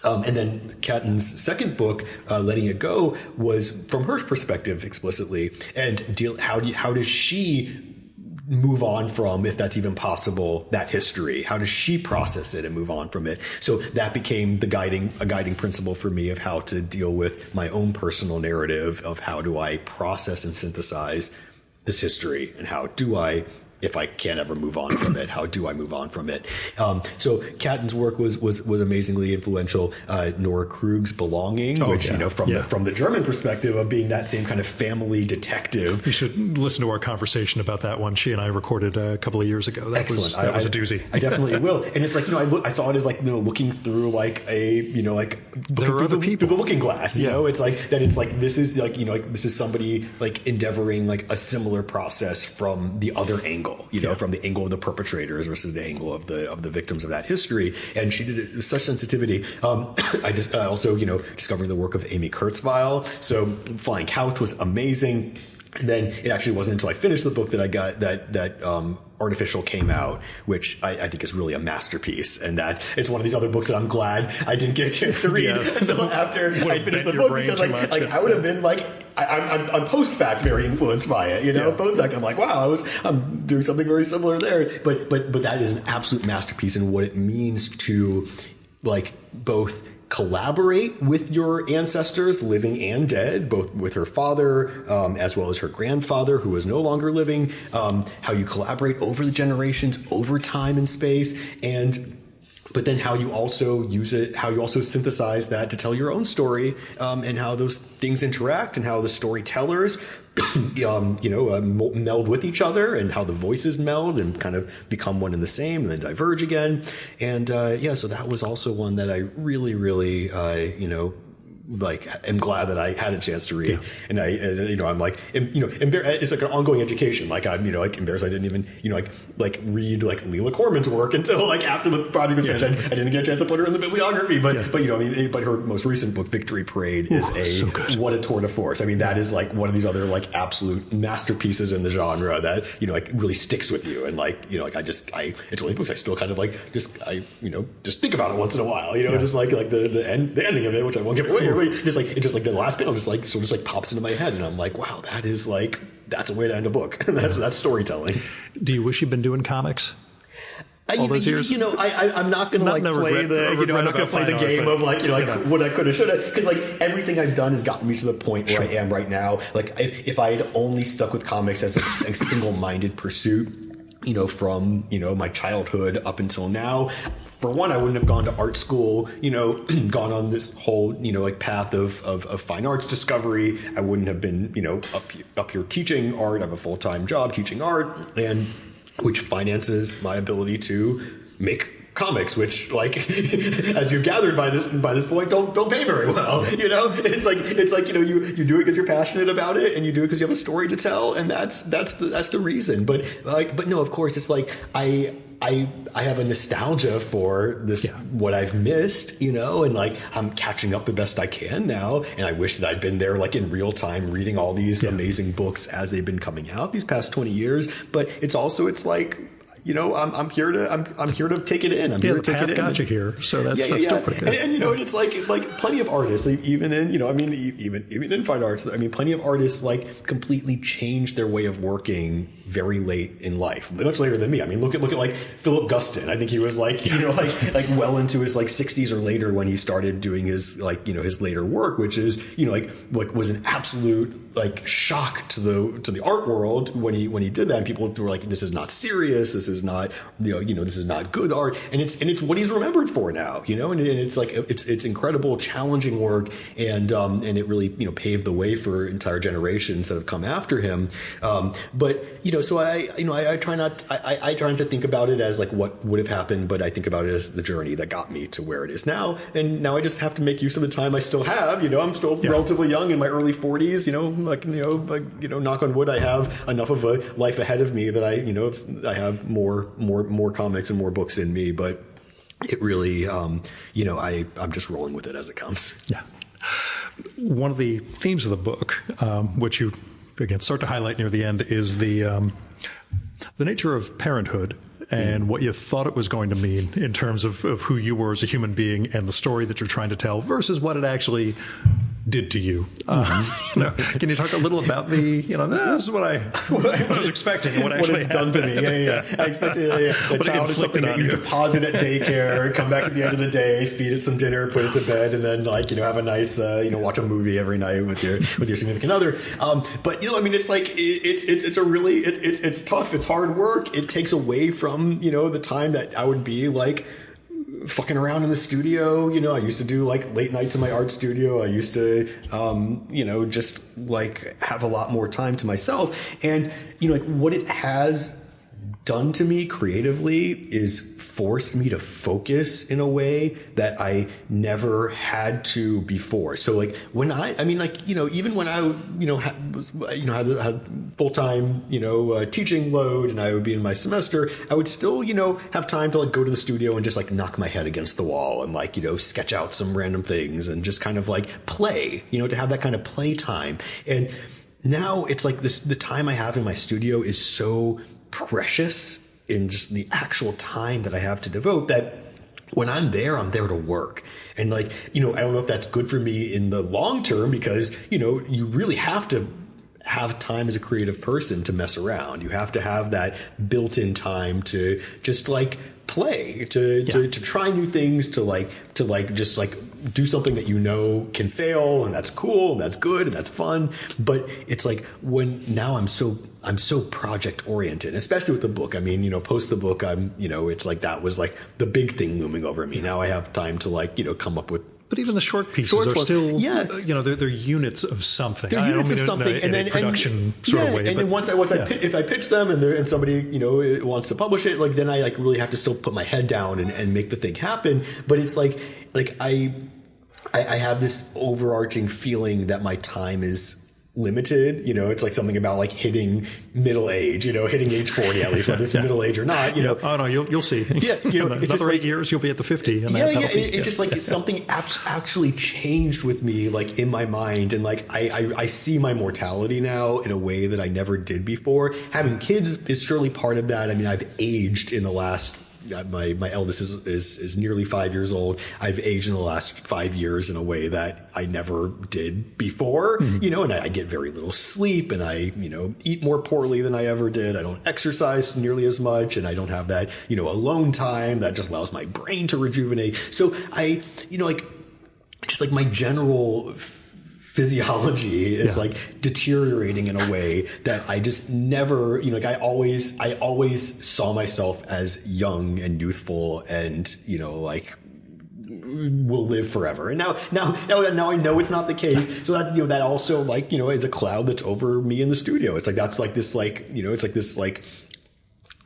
then Katten's second book, Letting It Go, was from her perspective explicitly. And how does she move on from, if that's even possible, that history? How does she process it and move on from it? So that became a guiding principle for me of how to deal with my own personal narrative of how do I process and synthesize this history, and how do I, if I can't ever move on from it, how do I move on from it? So Katten's work was amazingly influential. Nora Krug's Belonging, from the German perspective of being that same kind of family detective. You should listen to our conversation about that one. She and I recorded a couple of years ago. That was a doozy. I definitely will. And it's like, I saw it as like, looking through like there are other people through the looking glass, it's like that. It's like, this is like, this is somebody like endeavoring like a similar process from the other angle. From the angle of the perpetrators versus the angle of the victims of that history. And she did it with such sensitivity. I just also, discovering the work of Amy Kurzweil. So Flying Couch was amazing. And then it actually wasn't until I finished the book that I got that Artificial came out, which I think is really a masterpiece, and that it's one of these other books that I'm glad I didn't get a chance to read until after I finished the book, because I would have been like, I'm post fact very influenced by it, post fact I'm like, wow, I'm doing something very similar there, but that is an absolute masterpiece in what it means to like both collaborate with your ancestors, living and dead, both with her father as well as her grandfather, who is no longer living, how you collaborate over the generations, over time and space, but then how you also use it, how you also synthesize that to tell your own story, and how those things interact, and how the storytellers meld with each other, and how the voices meld and kind of become one and the same and then diverge again. And so that was also one that I really, really, am glad that I had a chance to read. Yeah. And I'm like, it's like an ongoing education. Like I'm, embarrassed I didn't even, read like Leela Corman's work until like after the project was finished. I didn't get a chance to put her in the bibliography, but her most recent book, Victory Parade, is what a tour de force. I mean, that is like one of these other like absolute masterpieces in the genre that, really sticks with you. And it's one of these books I still kind of just think about it once in a while, just like the ending of it, which I won't give away. Just like the last panel just pops into my head, and I'm like, wow, that's a way to end a book. That's storytelling. Do you wish you'd been doing comics all those years? I'm not going to play the game of what I could have, should have, because everything I've done has gotten me to the point where I am right now. Like if I had only stuck with comics as a single-minded pursuit, from my childhood up until now. For one, I wouldn't have gone to art school, gone on this whole, path of fine arts discovery. I wouldn't have been, up here teaching art. I have a full-time job teaching art, and which finances my ability to make comics, which as you've gathered by this point, don't pay very well. It's like you do it because you're passionate about it, and you do it because you have a story to tell, and that's the reason. But no, of course, it's like I have a nostalgia for this, what I've missed, and I'm catching up the best I can now. And I wish that I'd been there in real time reading all these amazing books as they've been coming out these past 20 years. But it's like, I'm here to take it in. I'm here to take it in. Got you here, so that's still pretty good. And it's like plenty of artists, even in even in fine arts. I mean, plenty of artists completely change their way of working very late in life, much later than me. I mean, look at Philip Guston. I think he was well into his 60s or later when he started doing his his later work, which is was an absolute shock to the art world when he did that. And people were like, this is not serious. This is not this is not good art. And it's what he's remembered for now. And it's incredible, challenging work, and it really paved the way for entire generations that have come after him. But so I try not to think about it as what would have happened, but I think about it as the journey that got me to where it is now. And now I just have to make use of the time I still have. I'm still relatively young, in my early 40s. Knock on wood, I have enough of a life ahead of me that I have more comics and more books in me. But it really, I'm just rolling with it as it comes. Yeah. One of the themes of the book, which you again start to highlight near the end, is the nature of parenthood and what you thought it was going to mean in terms of who you were as a human being and the story that you're trying to tell versus what it actually did to you. Can you talk a little about this is what I was expecting. What it's done to me. I expected the child is something that you deposit at daycare, come back at the end of the day, feed it some dinner, put it to bed, and then have a nice watch a movie every night with your significant other. But it's a really it's tough. It's hard work. It takes away from the time that I would be fucking around in the studio. I used to do late nights in my art studio. I used to, just have a lot more time to myself. And, what it has done to me creatively is forced me to focus in a way that I never had to before. So when even when I, had full-time, teaching load, and I would be in my semester, I would still, have time to go to the studio and just knock my head against the wall and sketch out some random things and just kind of play, to have that kind of play time. And now it's the time I have in my studio is so precious in just the actual time that I have to devote, that when I'm there to work. And like, I don't know if that's good for me in the long term, because, you really have to have time as a creative person to mess around. You have to have that built-in time to just like play, to try new things, to just do something that can fail, and that's cool, and that's good, and that's fun. But it's like when now I'm so project oriented, especially with the book. I mean, post the book, it's like that was like the big thing looming over me. Now I have time to come up with. But even the short pieces are still, they're units of something. They're units of something, in a production sort of way. And then if I pitch them and somebody wants to publish it, then I really have to still put my head down and make the thing happen. But it's like I have this overarching feeling that my time is limited. It's like something about hitting middle age, hitting age 40 at least, whether it's middle age or not. Oh no, you'll see. Yeah, another 8 years, you'll be at the 50. And it's just something actually changed with me, in my mind, and I see my mortality now in a way that I never did before. Having kids is surely part of that. I mean, I've aged in the last. My eldest is nearly 5 years old. I've aged in the last 5 years in a way that I never did before, and I get very little sleep, and I, eat more poorly than I ever did. I don't exercise nearly as much, and I don't have that, alone time that just allows my brain to rejuvenate. So I, just my general physiology is deteriorating in a way that I just never, I always saw myself as young and youthful and, will live forever. And now I know it's not the case. So that, that also is a cloud that's over me in the studio. It's that's this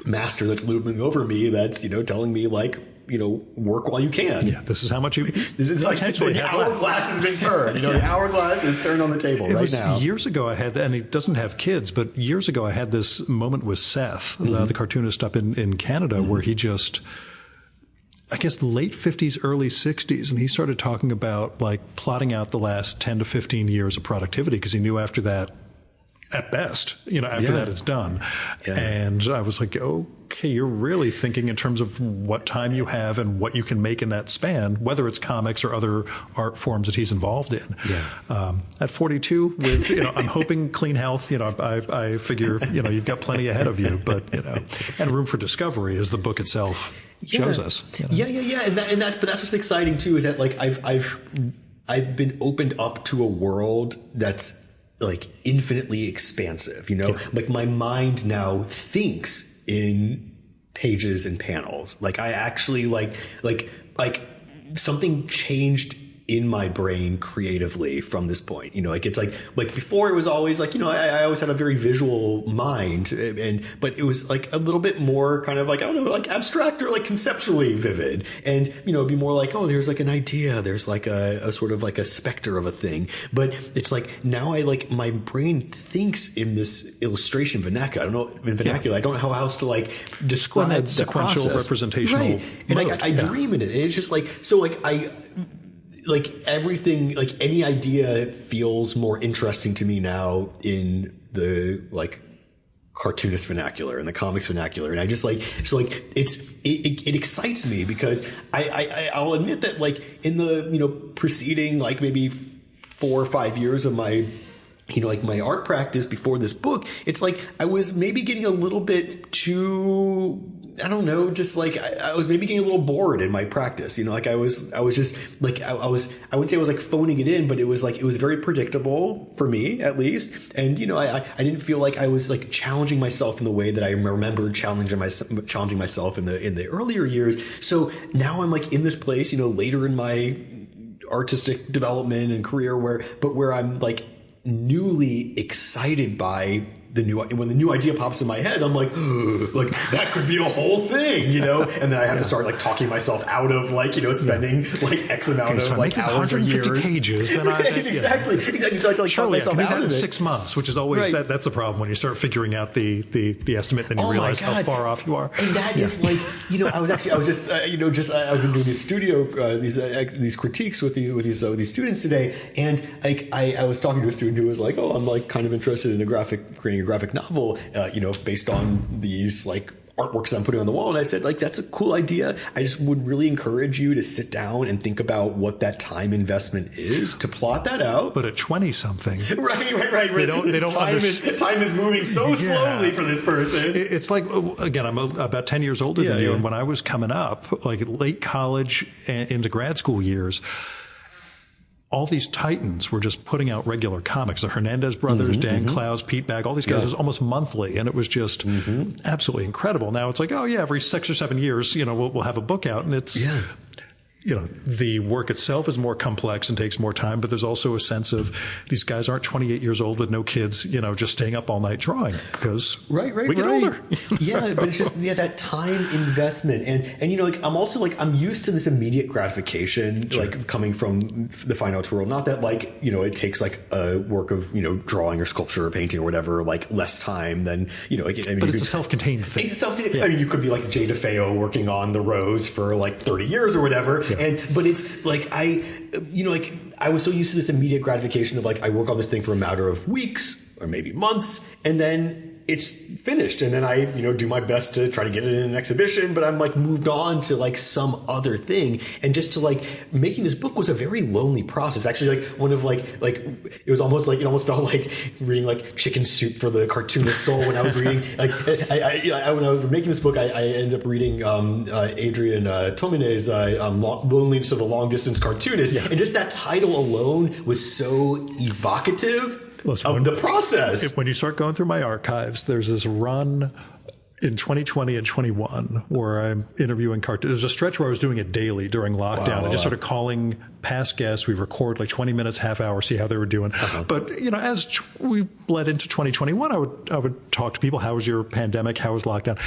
master that's looming over me that's, telling me work while you can. Yeah, this is how much you. This is the hourglass has been turned. The hourglass is turned on the table now. Years ago, I had, and he doesn't have kids, but years ago, I had this moment with Seth, the cartoonist up in Canada, where he just, I guess, late 50s, early 60s, and he started talking about plotting out the last 10 to 15 years of productivity, because he knew after that, at best, after that it's done. Yeah. And I was like, okay, you're really thinking in terms of what time you have and what you can make in that span, whether it's comics or other art forms that he's involved in. Yeah. At 42, with, I'm hoping clean health, I figure, you've got plenty ahead of you, but, and room for discovery, as the book itself shows us. Yeah. But that's what's exciting too, is that I've been opened up to a world that's infinitely expansive, my mind now thinks in pages and panels. I actually something changed in my brain creatively from this point. It's before it was always I always had a very visual mind, but it was a little bit more kind of I don't know, abstract or conceptually vivid. And, it'd be more there's an idea, there's a sort of a specter of a thing. But it's now my brain thinks in this illustration vernacular. I don't know, in vernacular, I don't know how else to describe the sequential process. Representational. Right. And I dream in it. And it's just everything, any idea feels more interesting to me now in the cartoonist vernacular and the comics vernacular. And I just it excites me, because I'll admit that in the preceding maybe 4 or 5 years of my my art practice before this book, it's I was maybe getting a little bit too, I don't know, just I was maybe getting a little bored in my practice. I was just I wouldn't say I was phoning it in, but it was very predictable for me, at least. And, I didn't feel I was challenging myself in the way that I remembered challenging myself in the earlier years. So now I'm in this place, later in my artistic development and career where I'm newly excited by when the new idea pops in my head, I'm that could be a whole thing, and then I have to start talking myself out of spending X amount of hours or years. Pages, then exactly. So I have to talk myself out of it. 6 months, which is always that's a problem when you start figuring out the estimate, then you realize how far off you are. And that is I've been doing these studio these critiques with these students today, and I was talking to a student who was I'm kind of interested in creating a graphic novel, based on these artworks I'm putting on the wall. And I said, like, that's a cool idea. I just would really encourage you to sit down and think about what that time investment is, to plot that out. But at 20 something. Right. They don't time is moving so slowly for this person. It's like, again, I'm about 10 years older than you. And when I was coming up, like late college and into grad school years, all these titans were just putting out regular comics. The Hernandez brothers, Dan Clowes, Pete Bagg, all these guys, it was almost monthly. And it was just absolutely incredible. Now it's like, oh yeah, every 6 or 7 years, we'll have a book out, and it's, the work itself is more complex and takes more time, but there's also a sense of these guys aren't 28 years old with no kids, just staying up all night drawing, because we get older. Yeah, but it's just that time investment. And like, I'm also like, I'm used to this immediate gratification, like coming from the fine arts world. Not that like, it takes like a work of, drawing or sculpture or painting or whatever, like less time than, but it's a self-contained thing. It's self-contained. I mean, you could be like Jay DeFeo working on The Rose for like 30 years or whatever. Yeah. But it's like, I was so used to this immediate gratification of like, I work on this thing for a matter of weeks or maybe months, and then it's finished. And then I, do my best to try to get it in an exhibition, but I'm like moved on to like some other thing. And just to like, making this book was a very lonely process. Actually, like one of like it was almost like, it almost felt like reading like Chicken Soup for the Cartoonist Soul when I was reading, like when I was making this book, I ended up reading Adrian Tomine's Loneliness of the Long Distance Cartoonist. Yeah. And just that title alone was so evocative of the process. When you start going through my archives, there's this run in 2020 and 21 where I'm interviewing cartoons. There's a stretch where I was doing it daily during lockdown. I just started calling past guests. We record like 20 minutes, half hour, see how they were doing. But, as we bled into 2021, I would talk to people. How was your pandemic? How was lockdown?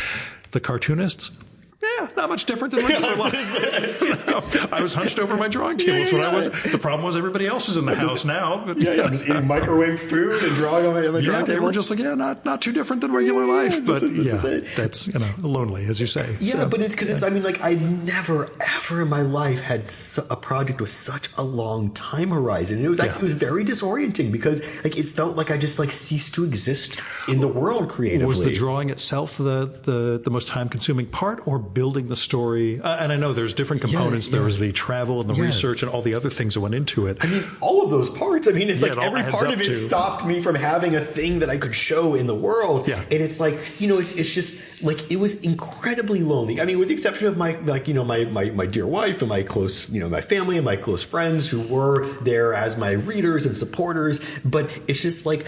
The cartoonists, not much different than regular life. I was hunched over my drawing table. That's what I was. The problem was everybody else is in the house now. But, I'm just eating microwave food and drawing on my drawing table. They were just like, not too different than regular life. But that's, lonely, as you say. Yeah, so, but it's because it's, I mean, like, I never, ever in my life had a project with such a long time horizon. And it was like, it was very disorienting because like, it felt like I just like ceased to exist in the world creatively. Was the drawing itself the most time consuming part, or building the story? And I know there's different components. There was the travel and the research and all the other things that went into it. I mean, all of those parts. I mean, it's like every part of it stopped me from having a thing that I could show in the world. Yeah. And it's like, it's just like, it was incredibly lonely. I mean, with the exception of my dear wife and my close, my family and my close friends who were there as my readers and supporters. But it's just like,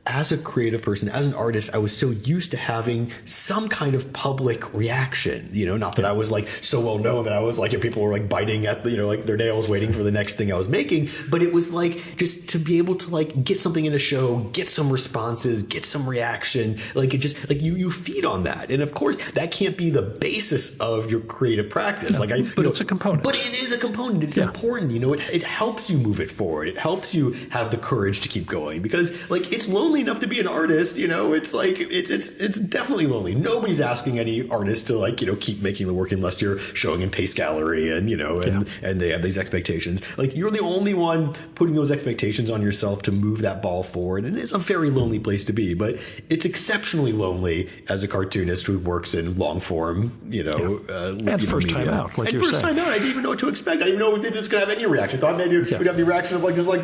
as a creative person, as an artist, I was so used to having some kind of public reaction, not that I was like so well known that I was like, people were like biting at, like their nails waiting for the next thing I was making. But it was like, just to be able to like get something in a show, get some responses, get some reaction, like it just like you feed on that. And of course that can't be the basis of your creative practice. No, but it's a component. But it is a component. It's important. It helps you move it forward. It helps you have the courage to keep going, because like it's lonely enough to be an artist, it's like it's definitely lonely. Nobody's asking any artist to like keep making the work unless you're showing in Pace Gallery and and they have these expectations. Like you're the only one putting those expectations on yourself to move that ball forward, and it's a very lonely place to be. But it's exceptionally lonely as a cartoonist who works in long form, and first time out, like you're saying. First time out, I didn't even know what to expect. I didn't even know if this was gonna have any reaction. I thought maybe we'd have the reaction of like just like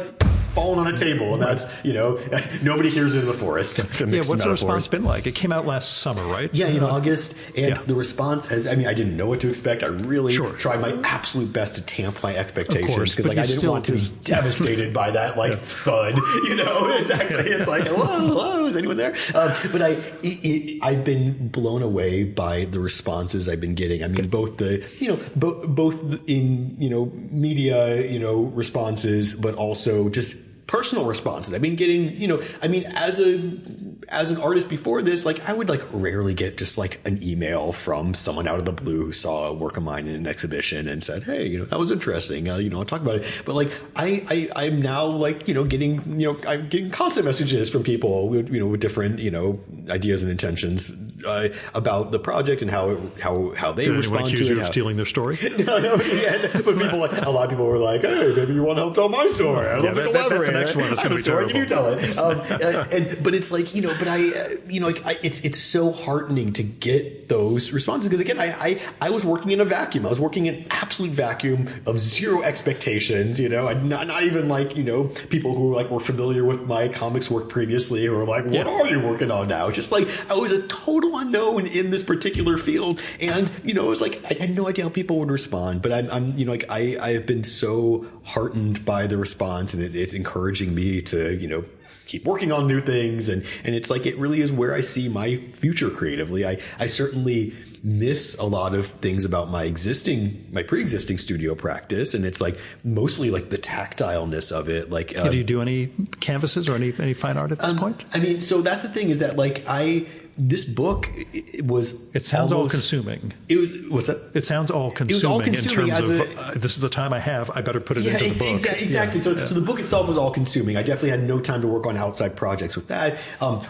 falling on a table, and that's nobody hears it in the forest. What's the response been like? It came out last summer, right? Yeah, in August, and the response has. I mean, I didn't know what to expect. I really tried my absolute best to tamp my expectations because like I didn't want to be devastated by that like thud. Exactly. It's like hello, is anyone there? But I've been blown away by the responses I've been getting. I mean, both the both in media responses, but also just personal responses. I've been getting, as an artist before this, like I would like rarely get just like an email from someone out of the blue who saw a work of mine in an exhibition and said, hey, that was interesting. I'll talk about it. But like I'm now like, getting, I'm getting constant messages from people with different, ideas and intentions about the project and how they respond to it. You of stealing their story? No, yeah, but a lot of people were like, "Hey, maybe you want to help tell my story." I love the collaborator. That's the next one. That's going to be terrible. Can you tell it? But it's like, it's so heartening to get those responses, because again, I was working in a vacuum. I was working in an absolute vacuum of zero expectations. Not even like people who were familiar with my comics work previously, who were like, "What are you working on now?" Just like I was a total unknown in this particular field, and it was like I had no idea how people would respond. But I have been so heartened by the response, and it's encouraging me to keep working on new things, and it's like it really is where I see my future creatively. I certainly miss a lot of things about my pre-existing studio practice, and it's like mostly like the tactileness of it. Like, do you do any canvases or any fine art at this point? I mean, so that's the thing, is that like this book, it sounds all consuming. It was, what's that? It sounds all consuming in terms of this is the time I have, I better put it into the book. Exactly. So the book itself was all consuming. I definitely had no time to work on outside projects with that.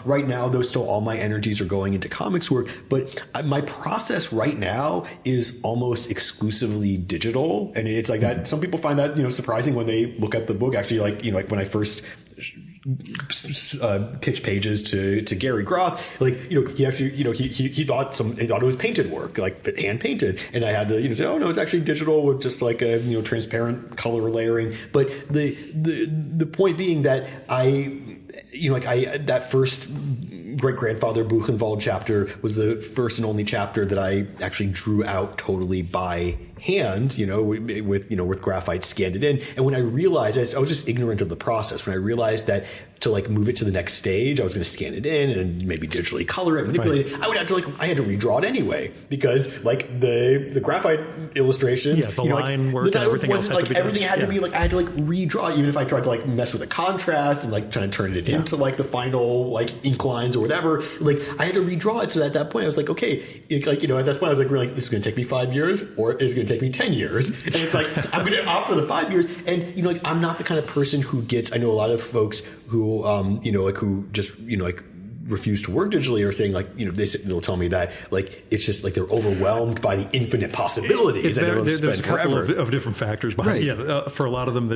Right now, though, still all my energies are going into comics work. But my process right now is almost exclusively digital. And it's like that. Some people find that, surprising when they look at the book. Actually, like when I first pitch pages to Gary Groth, he actually, he thought it was painted work, like hand painted, and I had to say, oh no, it's actually digital with just like a transparent color layering. But the point being that that first great-grandfather Buchenwald chapter was the first and only chapter that I actually drew out totally by hand, with graphite, scanned it in. And when I realized, I was just ignorant of the process. When I realized that to move it to the next stage, I was going to scan it in and maybe digitally color it, manipulate it. I would have to I had to redraw it anyway, because the graphite illustrations, the line work, and everything else had to be everything had to be I had to redraw it, even if I tried to mess with the contrast and trying to turn it into the final ink lines or whatever. I had to redraw it. So at that point, I was like, okay, at that point, I was like, this is going to take me 5 years, or is it going to take me 10 years? And it's like, I'm going to opt for the 5 years. And I'm not the kind of person who gets. I know a lot of folks who who just refuse to work digitally, or saying they'll tell me that it's just they're overwhelmed by the infinite possibilities. There's a couple of different factors behind it. For a lot of them,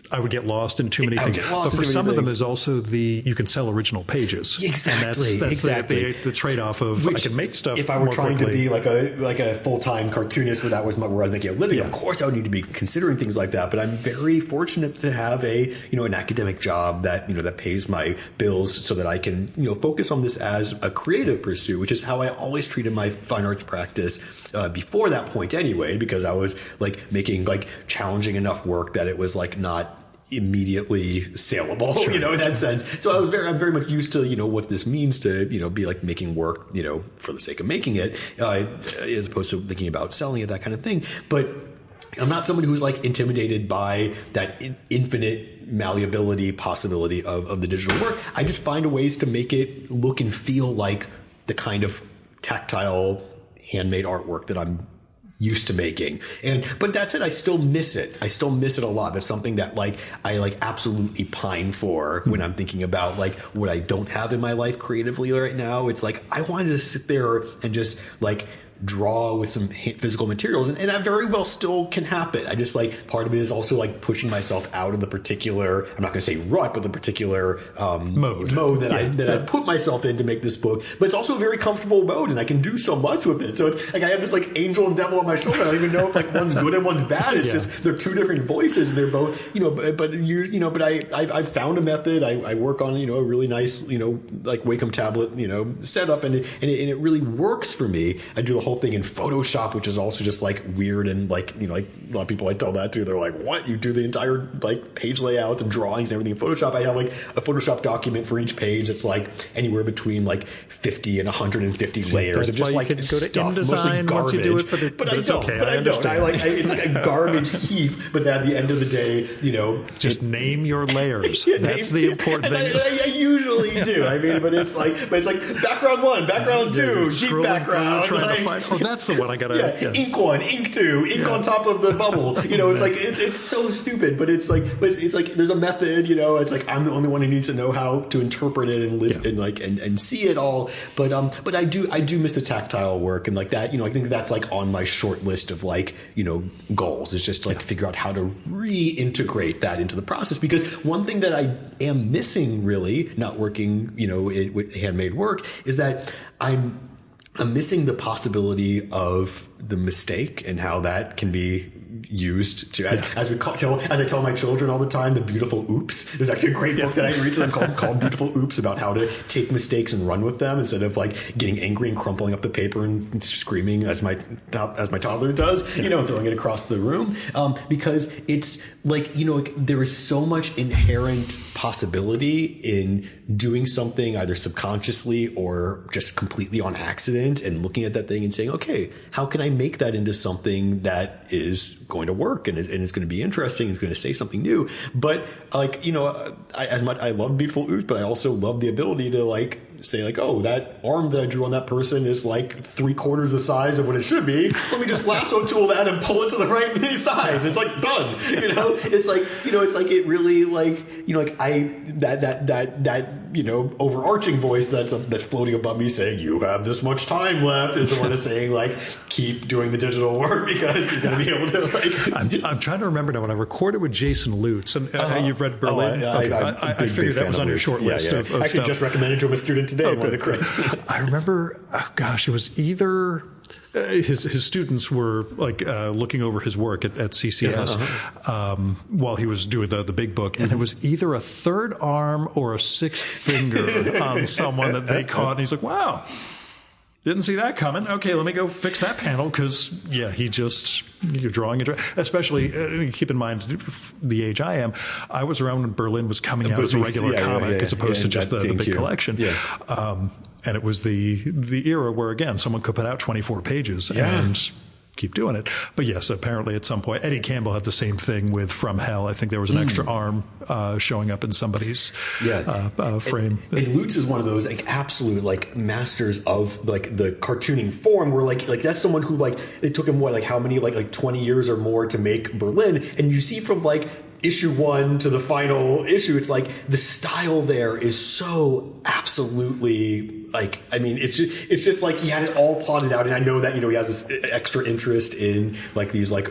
I would get lost in too many things. But for some of them, is also you can sell original pages. Exactly. And that's the trade-off of I can make stuff. If I were trying to be like a full-time cartoonist, where that was where I was making a living, of course I would need to be considering things like that. But I'm very fortunate to have an academic job that that pays my bills, so that I can focus on this as a creative pursuit, which is how I always treated my fine arts practice before that point anyway, because I was making challenging enough work that it was not immediately saleable, in that sense. So I'm very much used to, what this means to, be making work, for the sake of making it, as opposed to thinking about selling it, that kind of thing. But I'm not someone who's intimidated by that infinite malleability possibility of the digital work. I just find ways to make it look and feel like the kind of tactile handmade artwork that I'm used to making. But that said, I still miss it. I still miss it a lot. That's something that I absolutely pine for when I'm thinking about what I don't have in my life creatively right now. It's I wanted to sit there and just draw with some physical materials, and that very well still can happen. I just part of it is also pushing myself out of the particular, I'm not going to say rut, but the particular mode that I put myself in to make this book. But it's also a very comfortable mode, and I can do so much with it. So it's I have this angel and devil on my shoulder. I don't even know if one's good and one's bad. It's just they're two different voices, and they're both but I've found a method. I work on a really nice Wacom tablet setup, and it really works for me. I do the whole thing in Photoshop, which is also just weird, and a lot of people I tell that to, they're like, what, you do the entire page layouts and drawings and everything in Photoshop? I have a Photoshop document for each page that's anywhere between 50 and 150 layers of just you can go to stuff, InDesign once you do it, but it's okay. I understand. It's a garbage heap, but then at the end of the day, just name your layers. That's the important thing. I usually do. I mean, but it's background 1, background 2, deep background. Trying to line. Oh, that's the one I gotta. Ink 1, ink 2, ink on top of the bubble. It's like it's so stupid, but it's like there's a method. It's like I'm the only one who needs to know how to interpret it and live and see it all. But I do miss the tactile work and like that. I think that's like on my short list of like goals. Is just like figure out how to reintegrate that into the process, because one thing that I am missing, really not working with handmade work, is that I'm missing the possibility of the mistake and how that can be used to, as I tell my children all the time, the beautiful oops. There's actually a great book that I read to them called Beautiful Oops, about how to take mistakes and run with them instead of like getting angry and crumpling up the paper and screaming as my toddler does, and throwing it across the room. Because it's like, there is so much inherent possibility in doing something either subconsciously or just completely on accident and looking at that thing and saying, okay, how can I make that into something that is going to work and it's going to be interesting, it's going to say something new. But like, I love Beautiful Oops, but I also love the ability to like say like, oh, that arm that I drew on that person is like 3/4 the size of what it should be. Let me just lasso tool that and pull it to the right size. It's like done. It's like, it's like it really like, like that overarching voice that's floating above me saying, you have this much time left, is the one that's saying like, keep doing the digital work because you're going to be able to like. I'm trying to remember now when I recorded with Jason Lutz, and you've read Berlin. I figured that was on your short list of I actually stuff. just recommended to him a student today in one of the crits. I remember, it was either his students were like looking over his work at CCS while he was doing the big book, and it was either a third arm or a sixth finger on someone that they caught, and he's like, wow. Didn't see that coming. Okay, let me go fix that panel because, you're drawing it. Especially, keep in mind the age I am. I was around when Berlin was coming out as a regular comic as opposed to just the big collection. Yeah. And it was the era where, again, someone could put out 24 pages and keep doing it. But yes, apparently at some point, Eddie Campbell had the same thing with From Hell. I think there was an extra arm showing up in somebody's frame. And Lutz is one of those like absolute like masters of like the cartooning form, where like that's someone who like it took him how many like 20 years or more to make Berlin, and you see from like issue 1 to the final issue, it's like the style there is so absolutely like, I mean, it's just like he had it all plotted out. And I know that, he has this extra interest in like these like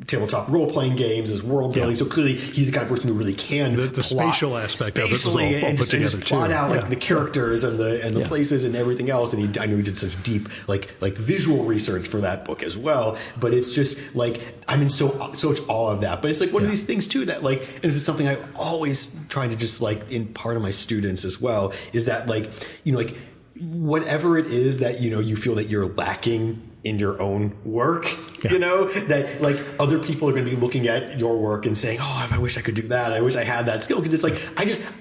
tabletop role-playing games, as world building. So clearly he's the kind of person who really can the spatial aspect of it was all put together just plot out like the characters and the places and everything else. And I know he did such deep like visual research for that book as well. But it's just like, I'm in so much awe of that. But it's like one of these things too that like, and this is something I always trying to just like in part of my students as well, is that like, like whatever it is that, you feel that you're lacking in your own work, that like other people are going to be looking at your work and saying, oh, I wish I could do that. I wish I had that skill. Because it's like,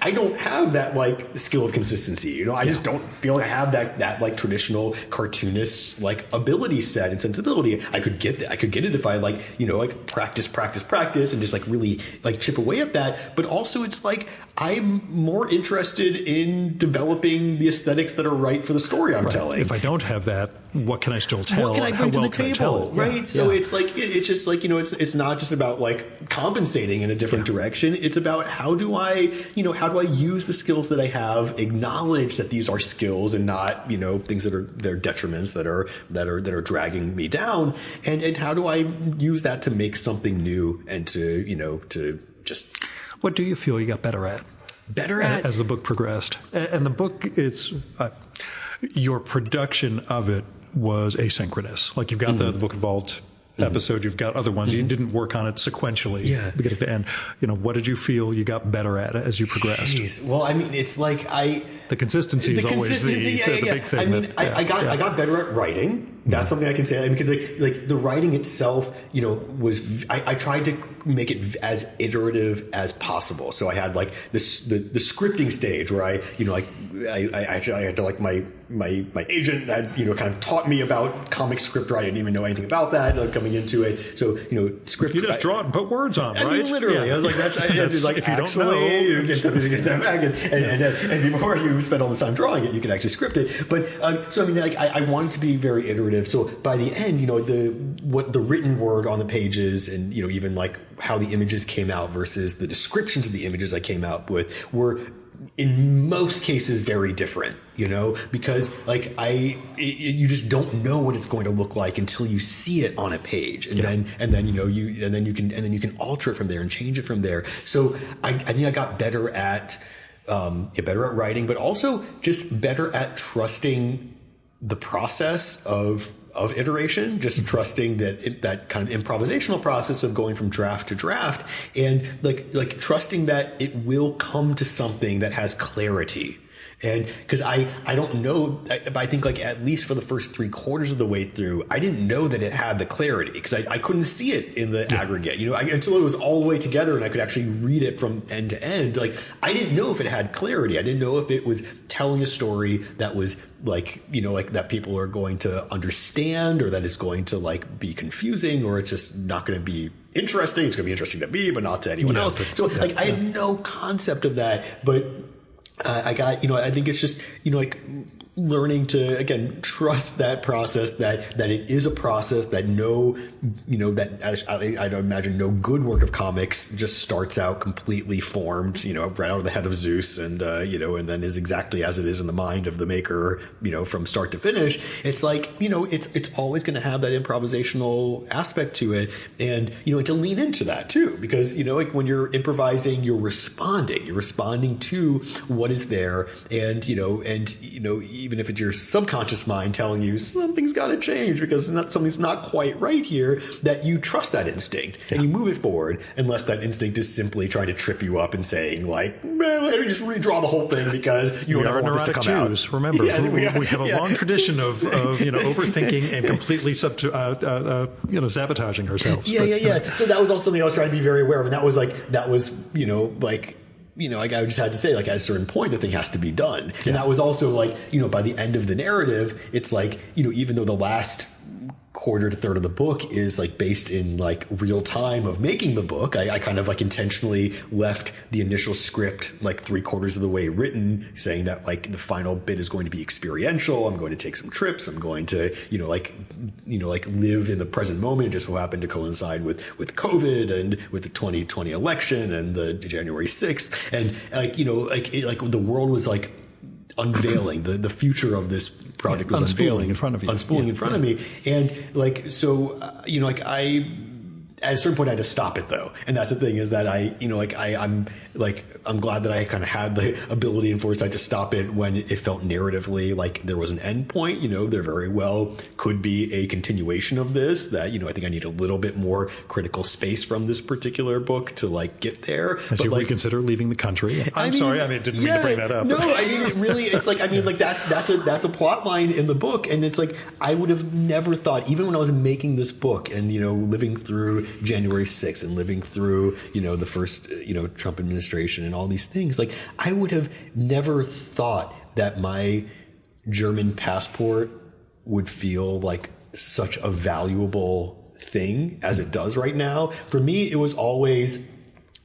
I don't have that like skill of consistency. I just don't feel like I have that like traditional cartoonist like ability set and sensibility. I could get that. I could get it if I like, like practice and just like really like chip away at that. But also it's like, I'm more interested in developing the aesthetics that are right for the story I'm telling. If I don't have that, what can I still tell? What can I bring to the table? Right. So it's like, it's just like, it's not just about like compensating in a different direction. It's about how do I use the skills that I have, acknowledge that these are skills and not, things that are their detriments that are dragging me down. And how do I use that to make something new and to just. What do you feel you got better at? As the book progressed. And the book, it's your production of it was asynchronous. Like you've got the Book Vault episode, you've got other ones. You didn't work on it sequentially, beginning to end. What did you feel you got better at as you progressed? Jeez. Well, I mean, it's like the consistency is always the big thing. I mean, I got better at writing. That's something I can say, because like the writing itself, was I tried to make it as iterative as possible. So I had like this the scripting stage where I had to, like, my agent had kind of taught me about comic script writing. I didn't even know anything about that coming into it. So script. You just draw it and put words on, right? I mean, literally, I was like, that's like, if you actually, don't know, you get something to step back and before you spend all this time drawing it, you can actually script it. But so I mean, like I wanted to be very iterative. So by the end, the written word on the pages, and even like how the images came out versus the descriptions of the images I came out with were in most cases very different, because like you just don't know what it's going to look like until you see it on a page, and then you can alter it from there and change it from there. So I think I got better at writing, but also just better at trusting the process of iteration, just trusting that kind of improvisational process of going from draft to draft, and like trusting that it will come to something that has clarity. And because I don't know, but I think like at least for the first 3/4 of the way through, I didn't know that it had the clarity, because I couldn't see it in the aggregate, until it was all the way together and I could actually read it from end to end. Like I didn't know if it had clarity. I didn't know if it was telling a story that was like, like that people are going to understand, or that it's going to like be confusing, or it's just not going to be interesting. It's going to be interesting to me, but not to anyone else. So like I had no concept of that, but I got, I think it's just, like learning to, again, trust that process, that it is a process, that that I'd imagine no good work of comics just starts out completely formed, right out of the head of Zeus, and then is exactly as it is in the mind of the maker, from start to finish. It's like, it's always going to have that improvisational aspect to it. And, to lean into that too, because, like when you're improvising, you're responding to what is there. And, even if it's your subconscious mind telling you something's got to change because something's not quite right here, that you trust that instinct and you move it forward, unless that instinct is simply trying to trip you up and saying like, man, let me just redraw the whole thing because you don't want this to come Jews, out. Remember, we have a long tradition of overthinking and completely sabotaging ourselves. So that was also something I was trying to be very aware of, and that was I just had to say, like, at a certain point, the thing has to be done. Yeah. And that was also like, by the end of the narrative, it's like, even though the last 1/4 to 1/3 of the book is like based in like real time of making the book, I kind of like intentionally left the initial script like 3/4 of the way written, saying that like the final bit is going to be experiential. I'm going to take some trips. I'm going to, live in the present moment. It just so happened to coincide with COVID and with the 2020 election and the January 6th. And the world was like unveiling, the future of this project was unspooling in front of you. In front of me. And like, so, I, at a certain point I had to stop it though. And that's the thing, is that I'm glad that I kind of had the ability and foresight to stop it when it felt narratively like there was an end point. There very well could be a continuation of this, that, I think I need a little bit more critical space from this particular book to like get there. As you reconsider leaving the country. I'm sorry, I didn't mean to bring that up. No, I mean, it really, it's like, that's a plot line in the book. And it's like, I would have never thought, even when I was making this book and, living through January 6th and living through, the first, Trump administration and all these things, like I would have never thought that my German passport would feel like such a valuable thing as it does right now. For me, it was always,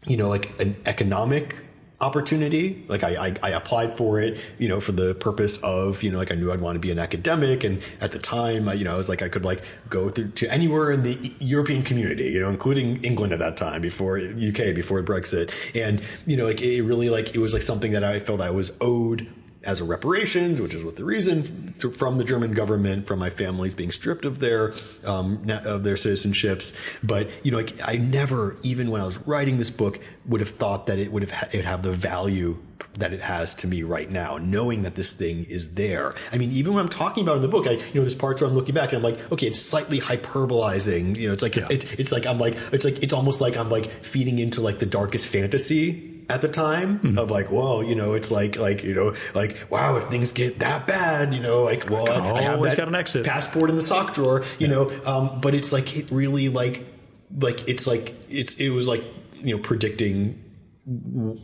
like an economic opportunity. Like I applied for it, for the purpose of, like I knew I'd want to be an academic. And at the time, I was like, I could like go through to anywhere in the European community, including England at that time, before UK, before Brexit. And, like it really like, it was like something that I felt I was owed as a reparations, which is what the reason from the German government, from my families being stripped of their citizenships. But, like I never, even when I was writing this book, would have thought that it would have the value that it has to me right now, knowing that this thing is there. I mean, even when I'm talking about it in the book, there's parts where I'm looking back and I'm like, okay, it's slightly hyperbolizing. It's like, it's almost like I'm like feeding into like the darkest fantasy at the time of like, well, it's like, wow, if things get that bad, like, well, I have always that got an exit passport in the sock drawer, but it's like, it really it was like, predicting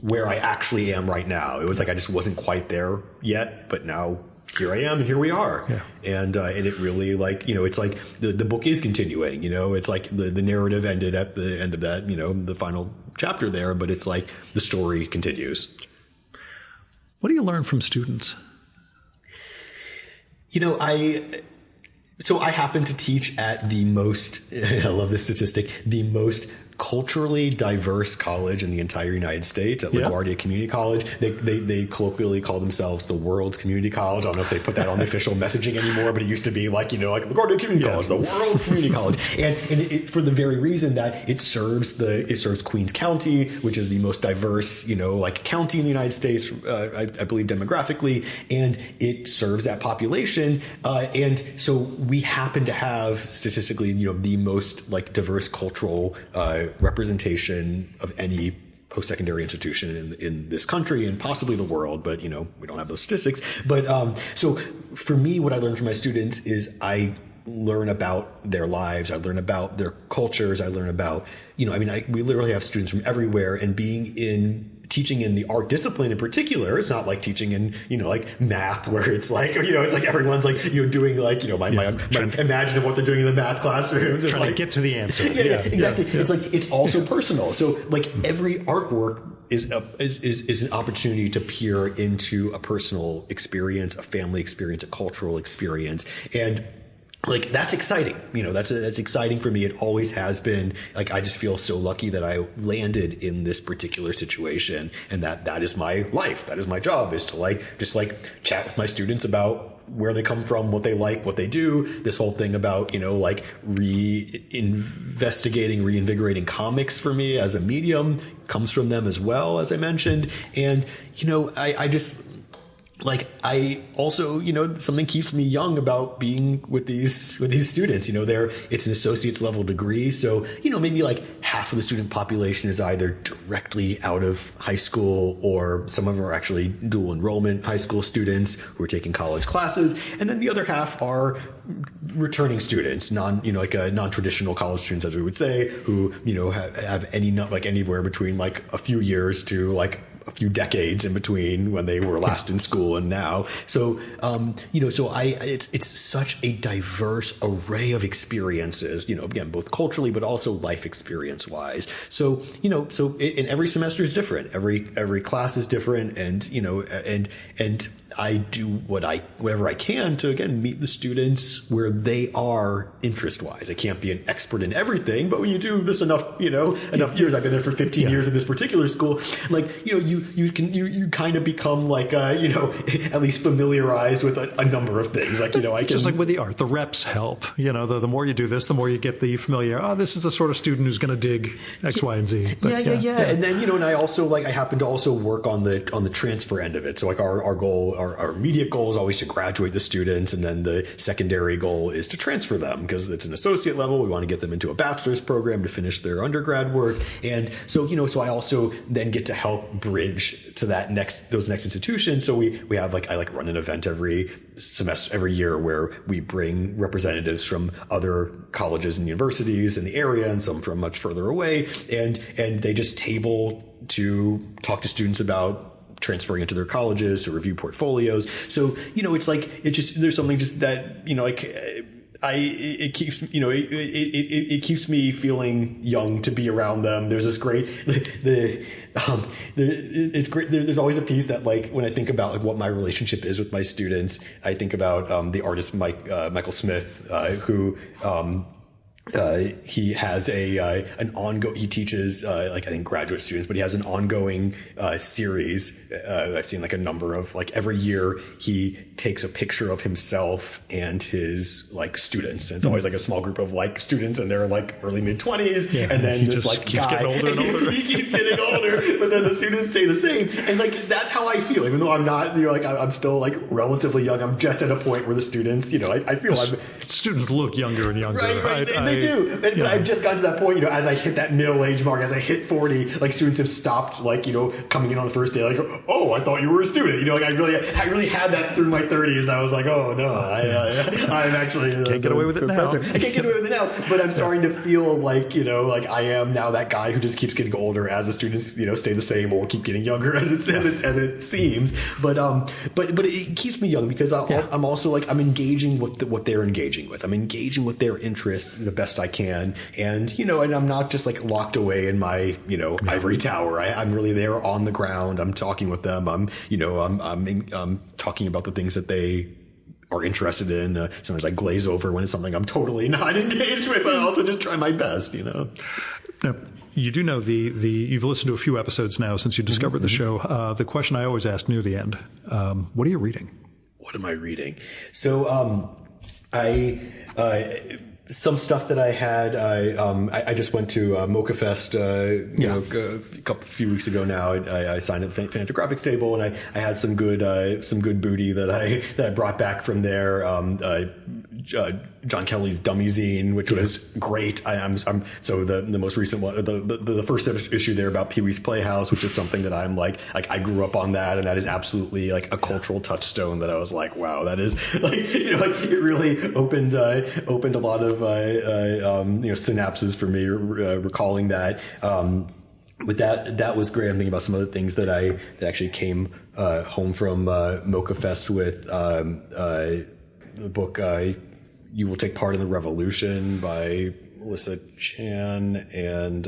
where I actually am right now. It was like I just wasn't quite there yet, but now here I am and here we are. Yeah. And it really it's like the book is continuing, it's like the narrative ended at the end of that, the final chapter there, but it's like the story continues. What do you learn from students? So I happen to teach at the most, I love this statistic, the most culturally diverse college in the entire United States, at LaGuardia Community College. They colloquially call themselves the world's community college. I don't know if they put that on the official messaging anymore, but it used to be like LaGuardia Community College, the world's community college. And it, for the very reason that it serves Queens County, which is the most diverse, county in the United States, I believe demographically, and it serves that population. And so we happen to have statistically, the most diverse cultural representation of any post-secondary institution in this country and possibly the world, but we don't have those statistics. But so for me, what I learn from my students is I learn about their lives, I learn about their cultures, I learn about we literally have students from everywhere, and teaching in the art discipline in particular, it's not like teaching in, math where it's like, it's like everyone's like, doing my imagine of what they're doing in the math classrooms. Trying to get to the answer. Exactly. Yeah. It's like, it's also personal. So like every artwork is an opportunity to peer into a personal experience, a family experience, a cultural experience. And that's exciting. That's exciting for me. It always has been. I just feel so lucky that I landed in this particular situation, and that is my life. That is my job, is to just chat with my students about where they come from, what they like, what they do. This whole thing about, reinvigorating comics for me as a medium comes from them as well, as I mentioned. And, I just, I also, something keeps me young about being with these students. It's an associate's level degree. So, maybe half of the student population is either directly out of high school, or some of them are actually dual enrollment high school students who are taking college classes. And then the other half are returning students, non-traditional college students, as we would say, who, have anywhere between a few years to a few decades in between when they were last in school and now. So, it's such a diverse array of experiences, again, both culturally, but also life experience wise. So, and every semester is different. Every class is different. And, and I do whatever I can to, again, meet the students where they are interest wise. I can't be an expert in everything, but when you do this enough years, I've been there for 15 years in this particular school, you kind of become at least familiarized with a number of things. I can, just like with the art, the reps help. The more you do this, the more you get the familiar. Oh, this is the sort of student who's going to dig X, Y, and Z. But, yeah. And then and I also I happen to also work on the transfer end of it. So our goal, our immediate goal is always to graduate the students, and then the secondary goal is to transfer them, because it's an associate level. We want to get them into a bachelor's program to finish their undergrad work. And so so I also then get to help bridge to those next institutions. So we have I run an event every year where we bring representatives from other colleges and universities in the area, and some from much further away, and they just table to talk to students about transferring into their colleges, to review portfolios. So, there's something just that, it keeps, it keeps me feeling young to be around them. There's this great, it's great. There's always a piece that when I think about what my relationship is with my students, I think about, the artist Michael Smith, who, he has an ongoing, he teaches, I think graduate students, but he has an ongoing, series. I've seen a number of, every year he takes a picture of himself and his students. And it's always a small group of students, and they're early mid-20s. Yeah, and then this keeps guy getting older and older. He keeps getting older, but then the students stay the same. And that's how I feel, even though I'm not, I'm still relatively young. I'm just at a point where the students, I feel students look younger and younger. Right. You do. But I've just gotten to that point, as I hit that middle age mark, as I hit 40, like students have stopped, like, coming in on the first day, like, oh, I thought you were a student. Like I really had that through my 30s, and I was like, oh no, I'm actually can't get away with it professor. now. I can't get away with it now, but I'm starting to feel like, like I am now that guy who just keeps getting older as the students, stay the same or keep getting younger as it seems. But it keeps me young because I'm also like, I'm engaging with what they're engaging with. I'm engaging with their interests the best I can. And, and I'm not just like locked away in my, ivory tower. I'm really there on the ground. I'm talking with them. I'm talking about the things that they are interested in. Sometimes I glaze over when it's something I'm totally not engaged with, but I also just try my best, Now, you do know you've listened to a few episodes now since you discovered the show. The question I always ask near the end, what are you reading? What am I reading? So, some stuff that I had, I just went to Mocha Fest, a few weeks ago now. I signed at the Fantagraphics table, and I had some good booty that I brought back from there. John Kelly's Dummy Zine, which was great. So the most recent one, the first issue there about Pee-wee's Playhouse, which is something that I'm like I grew up on that, and that is absolutely like a cultural touchstone that I was like, wow, that is like, it really opened a lot of synapses for me recalling that. But that was great. I'm thinking about some other things that actually came home from Mocha Fest with the book You Will Take Part in the Revolution by Melissa Chan and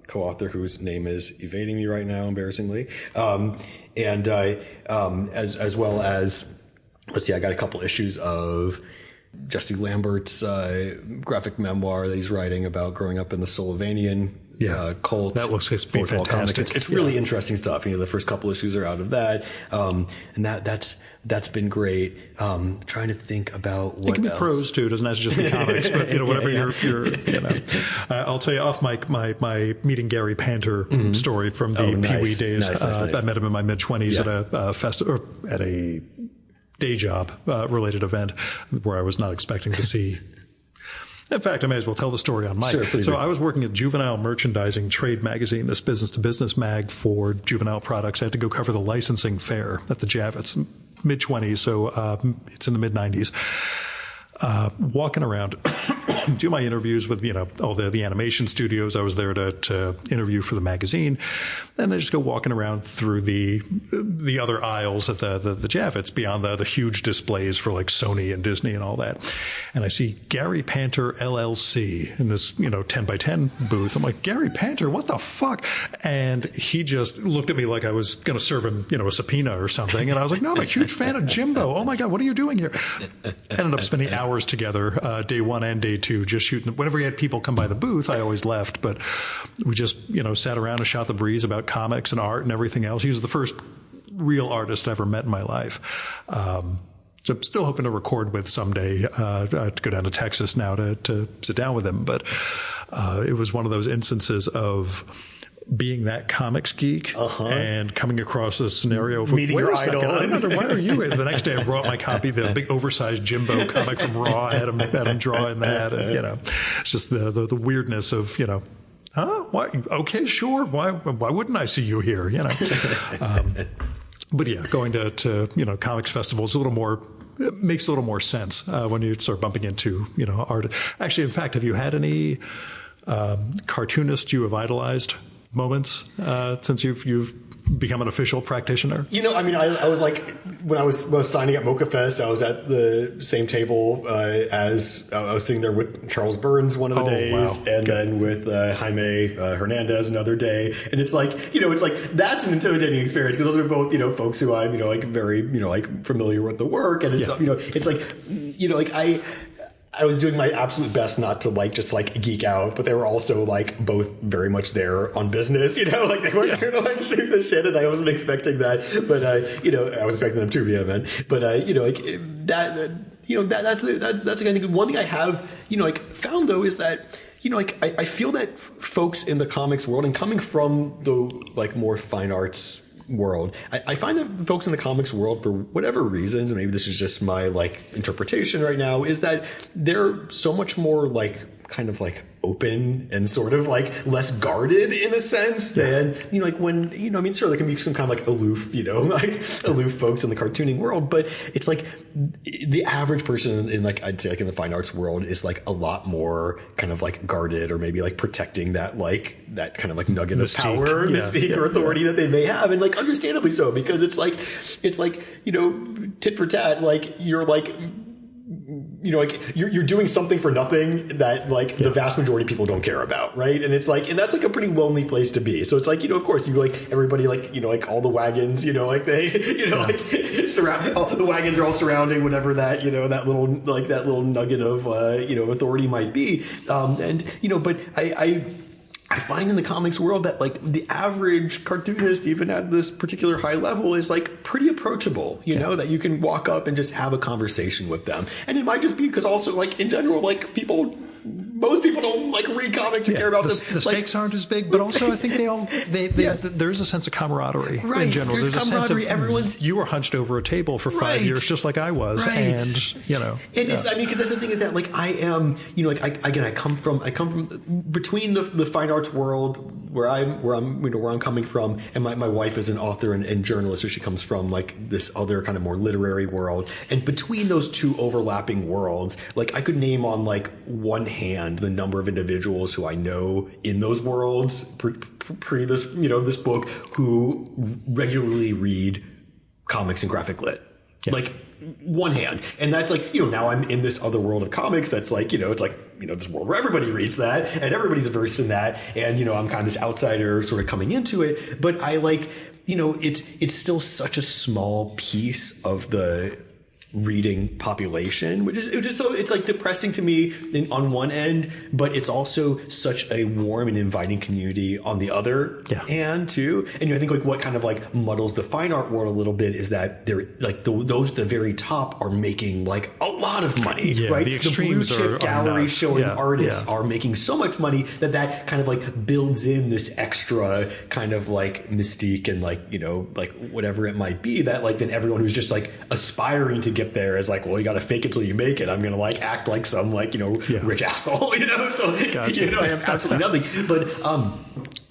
co-author whose name is evading me right now, embarrassingly. As well as, let's see, I got a couple issues of Jesse Lambert's graphic memoir that he's writing about growing up in the Sullivan cult. That looks like fantastic. It's really interesting stuff. The first couple issues are out of that, and that's been great. Trying to think about what it can be else. Prose too. It doesn't have to just be comics, but whatever you're. I'll tell you off my meeting Gary Panter story from the Pee-wee days. Nice. I met him in my mid-20s at a festival, at a day job related event where I was not expecting to see. In fact, I may as well tell the story on mic. Sure, please do. I was working at Juvenile Merchandising Trade Magazine, this business-to-business mag for juvenile products. I had to go cover the licensing fair at the Javits, mid-20s, so it's in the mid-90s. Walking around, do my interviews with, all the animation studios. I was there to interview for the magazine. And I just go walking around through the other aisles at the Javits beyond the huge displays for like Sony and Disney and all that. And I see Gary Panter LLC in this, 10 by 10 booth. I'm like, Gary Panter, what the fuck? And he just looked at me like I was going to serve him, a subpoena or something. And I was like, no, I'm a huge fan of Jimbo. Oh my God, what are you doing here? Ended up spending hours together, day one and day two, just shooting. Whenever we had people come by the booth, I always left, but we just, sat around and shot the breeze about comics and art and everything else. He was the first real artist I ever met in my life. So I'm still hoping to record with someday, to go down to Texas now to sit down with him. But, it was one of those instances of being that comics geek and coming across a scenario of meeting your idol. Why are you? The next day I brought my copy of the big oversized Jimbo comic from Raw. I had him draw in that, and it's just the weirdness of why? Okay, sure. Why wouldn't I see you here? But yeah, going to comics festivals it makes a little more sense when you start bumping into art. Actually, in fact, have you had any cartoonists you have idolized moments since you've become an official practitioner? I was like, when I was signing at Mocha Fest, I was at the same table as I was sitting there with Charles Burns one of the days, and then with Jaime Hernandez another day. And it's like, that's an intimidating experience because those are both, folks who I'm, very, familiar with the work. And it's, it's like, I was doing my absolute best not to just geek out, but they were also both very much there on business, they weren't here to shoot the shit, and I wasn't expecting that, but I was expecting them to be event, but that's the kind of thing. One thing I have found though is that I feel that folks in the comics world, and coming from the more fine arts world, I find that folks in the comics world, for whatever reasons, and maybe this is just my like interpretation right now, is that they're so much more like kind of like open and sort of like less guarded in a sense than, you know, like when, you know, I mean, sure, there can be some kind of like aloof, you know, like aloof folks in the cartooning world, but it's like the average person in like, I'd say like in the fine arts world is like a lot more kind of like guarded, or maybe like protecting that like, that kind of like nugget of power, mystique or authority that they may have. And like understandably so, because it's like, you know, tit for tat, like you're like, you know, like you're doing something for nothing that like the vast majority of people don't care about. Right. And it's like, and that's like a pretty lonely place to be. So it's like, you know, of course you like everybody, like, you know, like all the wagons, you know, like they, you know, like surround, all the wagons are all surrounding whatever that, you know, that little, like that little nugget of, you know, authority might be. And, you know, but I find in the comics world that like the average cartoonist, even at this particular high level, is like pretty approachable, you know, that you can walk up and just have a conversation with them. And it might just be because also like in general, like most people don't like read comics and care about them. The stakes aren't as big, but also I think there's a sense of camaraderie in general. There's a sense of you were hunched over a table for 5 years, just like I was, and you know. And it's, I mean, because that's the thing is that like I am, you know, like I come from between the fine arts world where I'm coming from, and my wife is an author and journalist, so she comes from like this other kind of more literary world, and between those two overlapping worlds, like I could name on like one hand the number of individuals who I know in those worlds pre this, you know, this book, who regularly read comics and graphic lit. Like one hand. And that's like, you know, now I'm in this other world of comics that's like, you know, it's like, you know, this world where everybody reads that and everybody's versed in that. And, you know, I'm kind of this outsider sort of coming into it. But I like, you know, it's still such a small piece of the reading population, which is so, it's like depressing to me on one end, but it's also such a warm and inviting community on the other hand too. And, you know, I think like what kind of like muddles the fine art world a little bit is that they're like those at the very top are making like a lot of money, right? The extremes blue chip gallery showing artists are making so much money that kind of like builds in this extra kind of like mystique and like, you know, like whatever it might be, that like then everyone who's just like aspiring to get there is like, well, you got to fake it till you make it. I'm going to like act like some like, you know, rich asshole, you know, so, you know, I have absolutely nothing.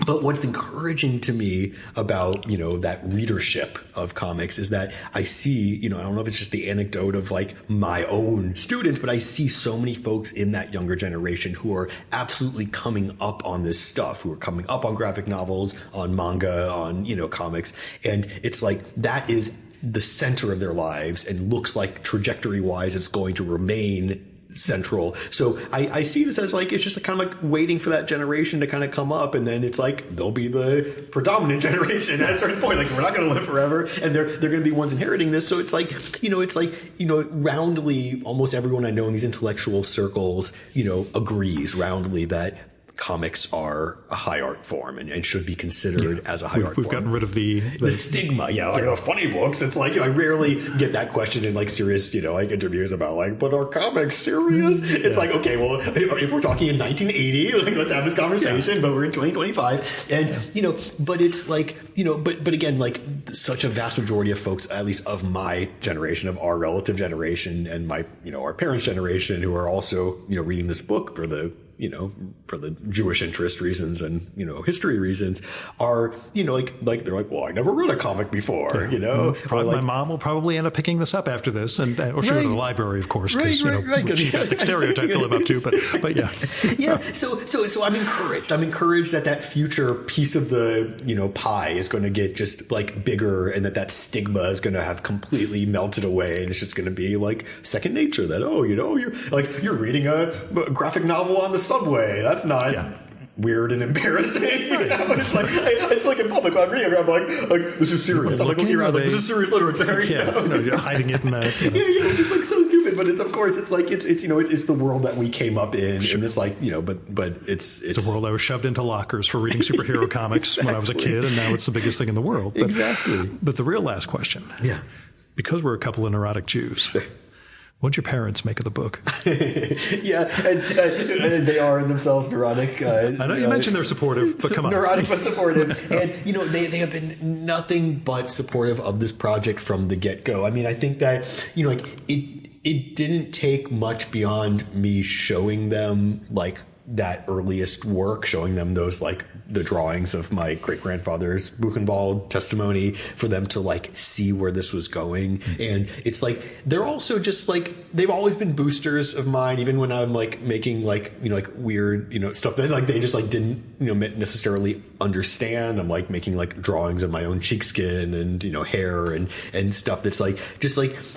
But what's encouraging to me about, you know, that readership of comics is that I see, you know, I don't know if it's just the anecdote of like my own students, but I see so many folks in that younger generation who are absolutely coming up on this stuff, who are coming up on graphic novels, on manga, on, you know, comics. And it's like, that is the center of their lives and looks like trajectory wise it's going to remain central. So I see this as like, it's just kind of like waiting for that generation to kind of come up, and then it's like they'll be the predominant generation at a certain point. Like, we're not going to live forever, and they're going to be ones inheriting this. So it's like, you know, roundly almost everyone I know in these intellectual circles, you know, agrees roundly that comics are a high art form and should be considered as a high art form. We've gotten rid of the stigma. Like funny books. It's like, you know, I rarely get that question in like serious, you know, like interviews about like, but are comics serious? It's like, okay, well, if we're talking in 1980, like let's have this conversation, but we're in 2025. And, you know, but it's like, you know, but again, like such a vast majority of folks, at least of my generation, of our relative generation and my, you know, our parents' generation, who are also, you know, reading this book for the, you know, for the Jewish interest reasons and, you know, history reasons, are, you know, like they're like, well, I never read a comic before, you know. Probably, like, my mom will probably end up picking this up after this, and or she'll go to the library, of course, because you know, she got the stereotype to live up to. But yeah. So I'm encouraged. I'm encouraged that future piece of the, you know, pie is going to get just like bigger, and that stigma is going to have completely melted away, and it's just going to be like second nature. That, oh, you know, you're reading a graphic novel on the subway. That's not weird and embarrassing. You know? It's like I feel like in public when I'm reading it, I'm like this is serious. I'm like looking around like this is serious literature. You're hiding it in that. You know. It's just like so stupid. But it's, of course, it's like it's you know, it's the world that we came up in, and it's like, you know, but it's a world I was shoved into lockers for reading superhero comics when I was a kid, and now it's the biggest thing in the world. But, exactly. But the real last question, because we're a couple of neurotic Jews, What'd your parents make of the book? Yeah, and they are themselves neurotic. I know you mentioned they're supportive, but come on. Neurotic but supportive. And, they have been nothing but supportive of this project from the get-go. I mean, I think that, it didn't take much beyond me showing them, that earliest work, showing them those, the drawings of my great-grandfather's Buchenwald testimony for them to see where this was going. And it's they're also just they've always been boosters of mine, even when I'm making weird, stuff that they just didn't, necessarily understand. I'm making drawings of my own cheekskin and, hair and stuff that's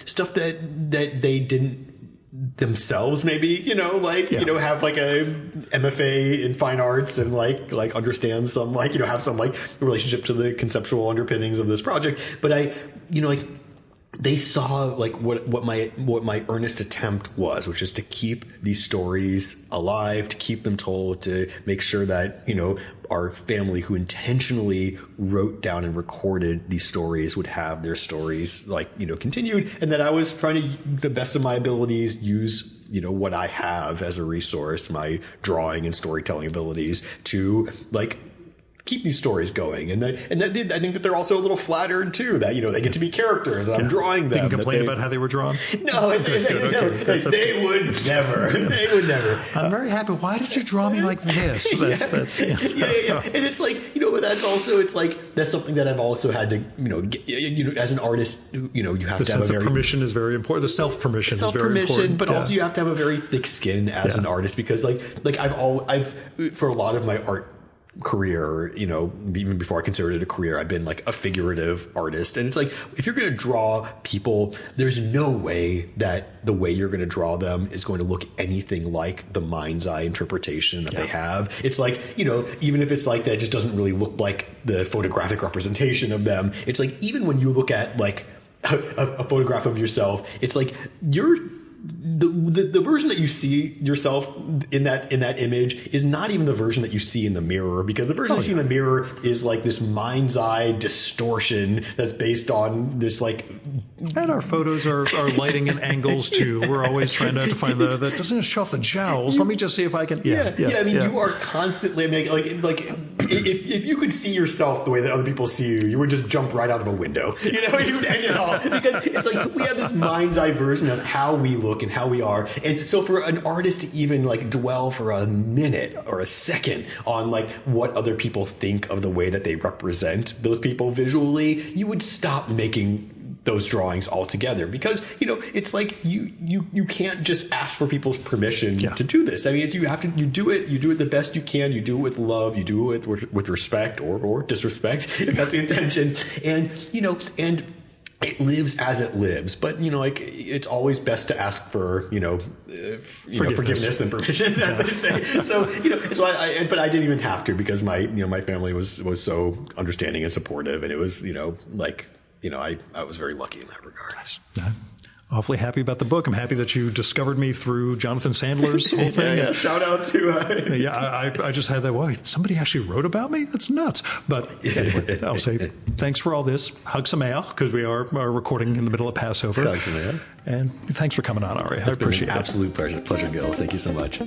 stuff that they didn't themselves maybe, have a MFA in fine arts and understand some have some relationship to the conceptual underpinnings of this project. But they saw what my earnest attempt was, which is to keep these stories alive, to keep them told, to make sure that, our family who intentionally wrote down and recorded these stories would have their stories continued, and that I was trying to, the best of my abilities, use what I have as a resource, my drawing and storytelling abilities, to keep these stories going. And I think that they're also a little flattered too, that, they get to be characters and I'm drawing them. They can complain about how they were drawn? No, they would never. They would never. I'm very happy. Why did you draw me like this? Yeah. And it's that's also, that's something that I've also had to, as an artist, you have the to have a sense of permission is very important. The self-permission is very important. But also you have to have a very thick skin as an artist, because I've for a lot of my art career, even before I considered it a career, I've been a figurative artist. And it's if you're going to draw people, there's no way that the way you're going to draw them is going to look anything like the mind's eye interpretation that they have. It's even if it's that, it just doesn't really look like the photographic representation of them. It's even when you look at a photograph of yourself, it's you're the version that you see yourself in that image is not even the version that you see in the mirror, because the version you see in the mirror is this mind's eye distortion that's based on this and our photos are lighting and angles too. We're always trying to find that doesn't show off the jowls. Let me just see if I can. You are constantly if you could see yourself the way that other people see you, you would just jump right out of a window. You would end it all, because it's we have this mind's eye version of how we look and how we are. And so for an artist to even dwell for a minute or a second on what other people think of the way that they represent those people visually, you would stop making those drawings altogether, because it's you can't just ask for people's permission to do this. I mean, you do it the best you can, you do it with love, you do it with respect or disrespect, if that's the intention, and it lives as it lives. But it's always best to ask for forgiveness than permission, as they say. So so but I didn't even have to, because my my family was so understanding and supportive, and it was I was very lucky in that regard. Awfully happy about the book. I'm happy that you discovered me through Jonathan Sandler's whole thing. Yeah. Shout out to... I just had that, somebody actually wrote about me? That's nuts. But anyway, I'll say thanks for all this. Hug some ale, because we are recording in the middle of Passover. Hug some ale. And thanks for coming on, Ari. I appreciate it. Absolute pleasure, Gil. Thank you so much.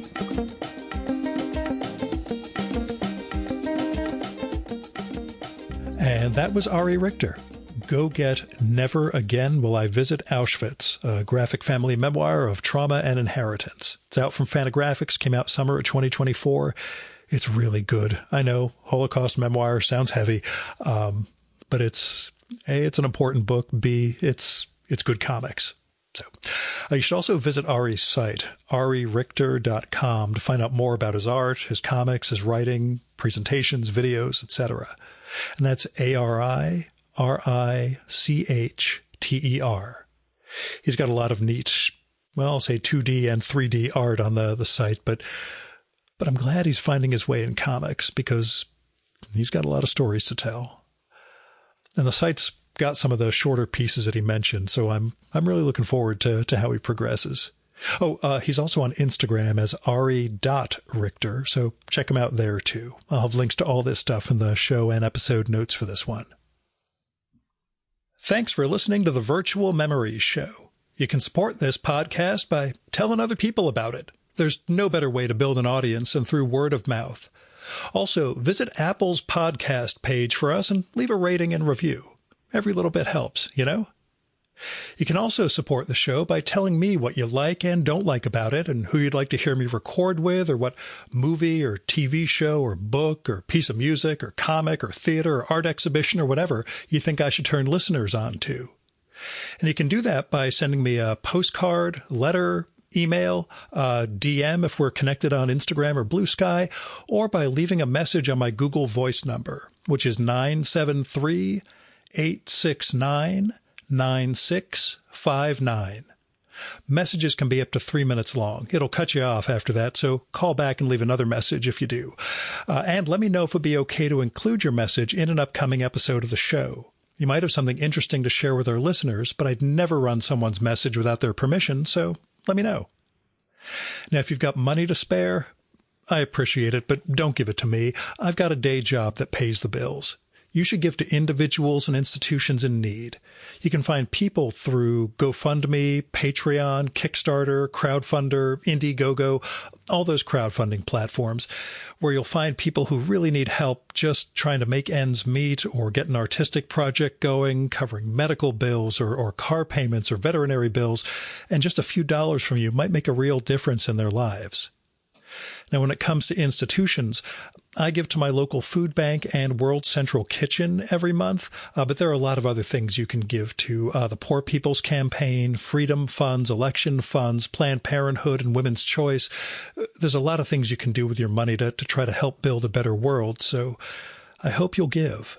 And that was Ari Richter. Go get Never Again Will I Visit Auschwitz, a graphic family memoir of trauma and inheritance. It's out from Fantagraphics, came out summer of 2024. It's really good. I know, Holocaust memoir sounds heavy, but it's A, it's an important book. B, it's good comics. So you should also visit Ari's site, aririchter.com, to find out more about his art, his comics, his writing, presentations, videos, etc. And that's ARIRICHTER. He's got a lot of neat, I'll say 2D and 3D art on the site, but I'm glad he's finding his way in comics, because he's got a lot of stories to tell. And the site's got some of the shorter pieces that he mentioned, so I'm really looking forward to how he progresses. He's also on Instagram as ari.richter, so check him out there too. I'll have links to all this stuff in the show and episode notes for this one. Thanks for listening to the Virtual Memories Show. You can support this podcast by telling other people about it. There's no better way to build an audience than through word of mouth. Also, visit Apple's podcast page for us and leave a rating and review. Every little bit helps, you know? You can also support the show by telling me what you like and don't like about it and who you'd like to hear me record with, or what movie or TV show or book or piece of music or comic or theater or art exhibition or whatever you think I should turn listeners on to. And you can do that by sending me a postcard, letter, email, DM if we're connected on Instagram or Blue Sky, or by leaving a message on my Google Voice number, which is 973-869-9659. Messages can be up to 3 minutes long. It'll cut you off after that, so call back and leave another message if you do. And let me know if it'd be okay to include your message in an upcoming episode of the show. You might have something interesting to share with our listeners, but I'd never run someone's message without their permission, so let me know. Now, if you've got money to spare, I appreciate it, but don't give it to me. I've got a day job that pays the bills. You should give to individuals and institutions in need. You can find people through GoFundMe, Patreon, Kickstarter, Crowdfunder, Indiegogo, all those crowdfunding platforms, where you'll find people who really need help just trying to make ends meet or get an artistic project going, covering medical bills or car payments or veterinary bills, and just a few dollars from you might make a real difference in their lives. Now, when it comes to institutions, I give to my local food bank and World Central Kitchen every month, but there are a lot of other things you can give to. The Poor People's Campaign, Freedom Funds, Election Funds, Planned Parenthood, and Women's Choice. There's a lot of things you can do with your money to try to help build a better world, so I hope you'll give.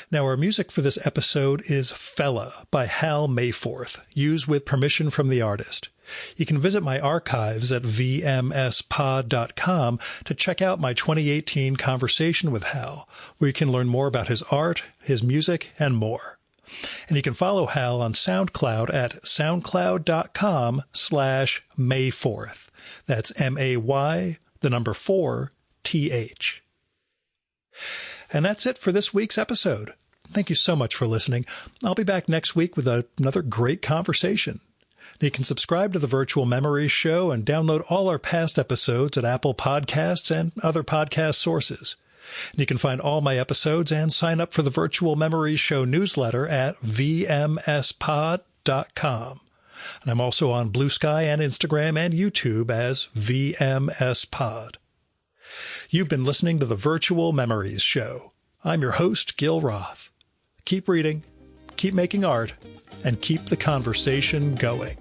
Now, our music for this episode is Fella by Hal Mayforth, used with permission from the artist. You can visit my archives at vmspod.com to check out my 2018 conversation with Hal, where you can learn more about his art, his music, and more. And you can follow Hal on SoundCloud at soundcloud.com/Mayforth. That's MAY4TH. And that's it for this week's episode. Thank you so much for listening. I'll be back next week with another great conversation. You can subscribe to the Virtual Memories Show and download all our past episodes at Apple Podcasts and other podcast sources. And you can find all my episodes and sign up for the Virtual Memories Show newsletter at vmspod.com. And I'm also on Blue Sky and Instagram and YouTube as vmspod. You've been listening to the Virtual Memories Show. I'm your host, Gil Roth. Keep reading, keep making art, and keep the conversation going.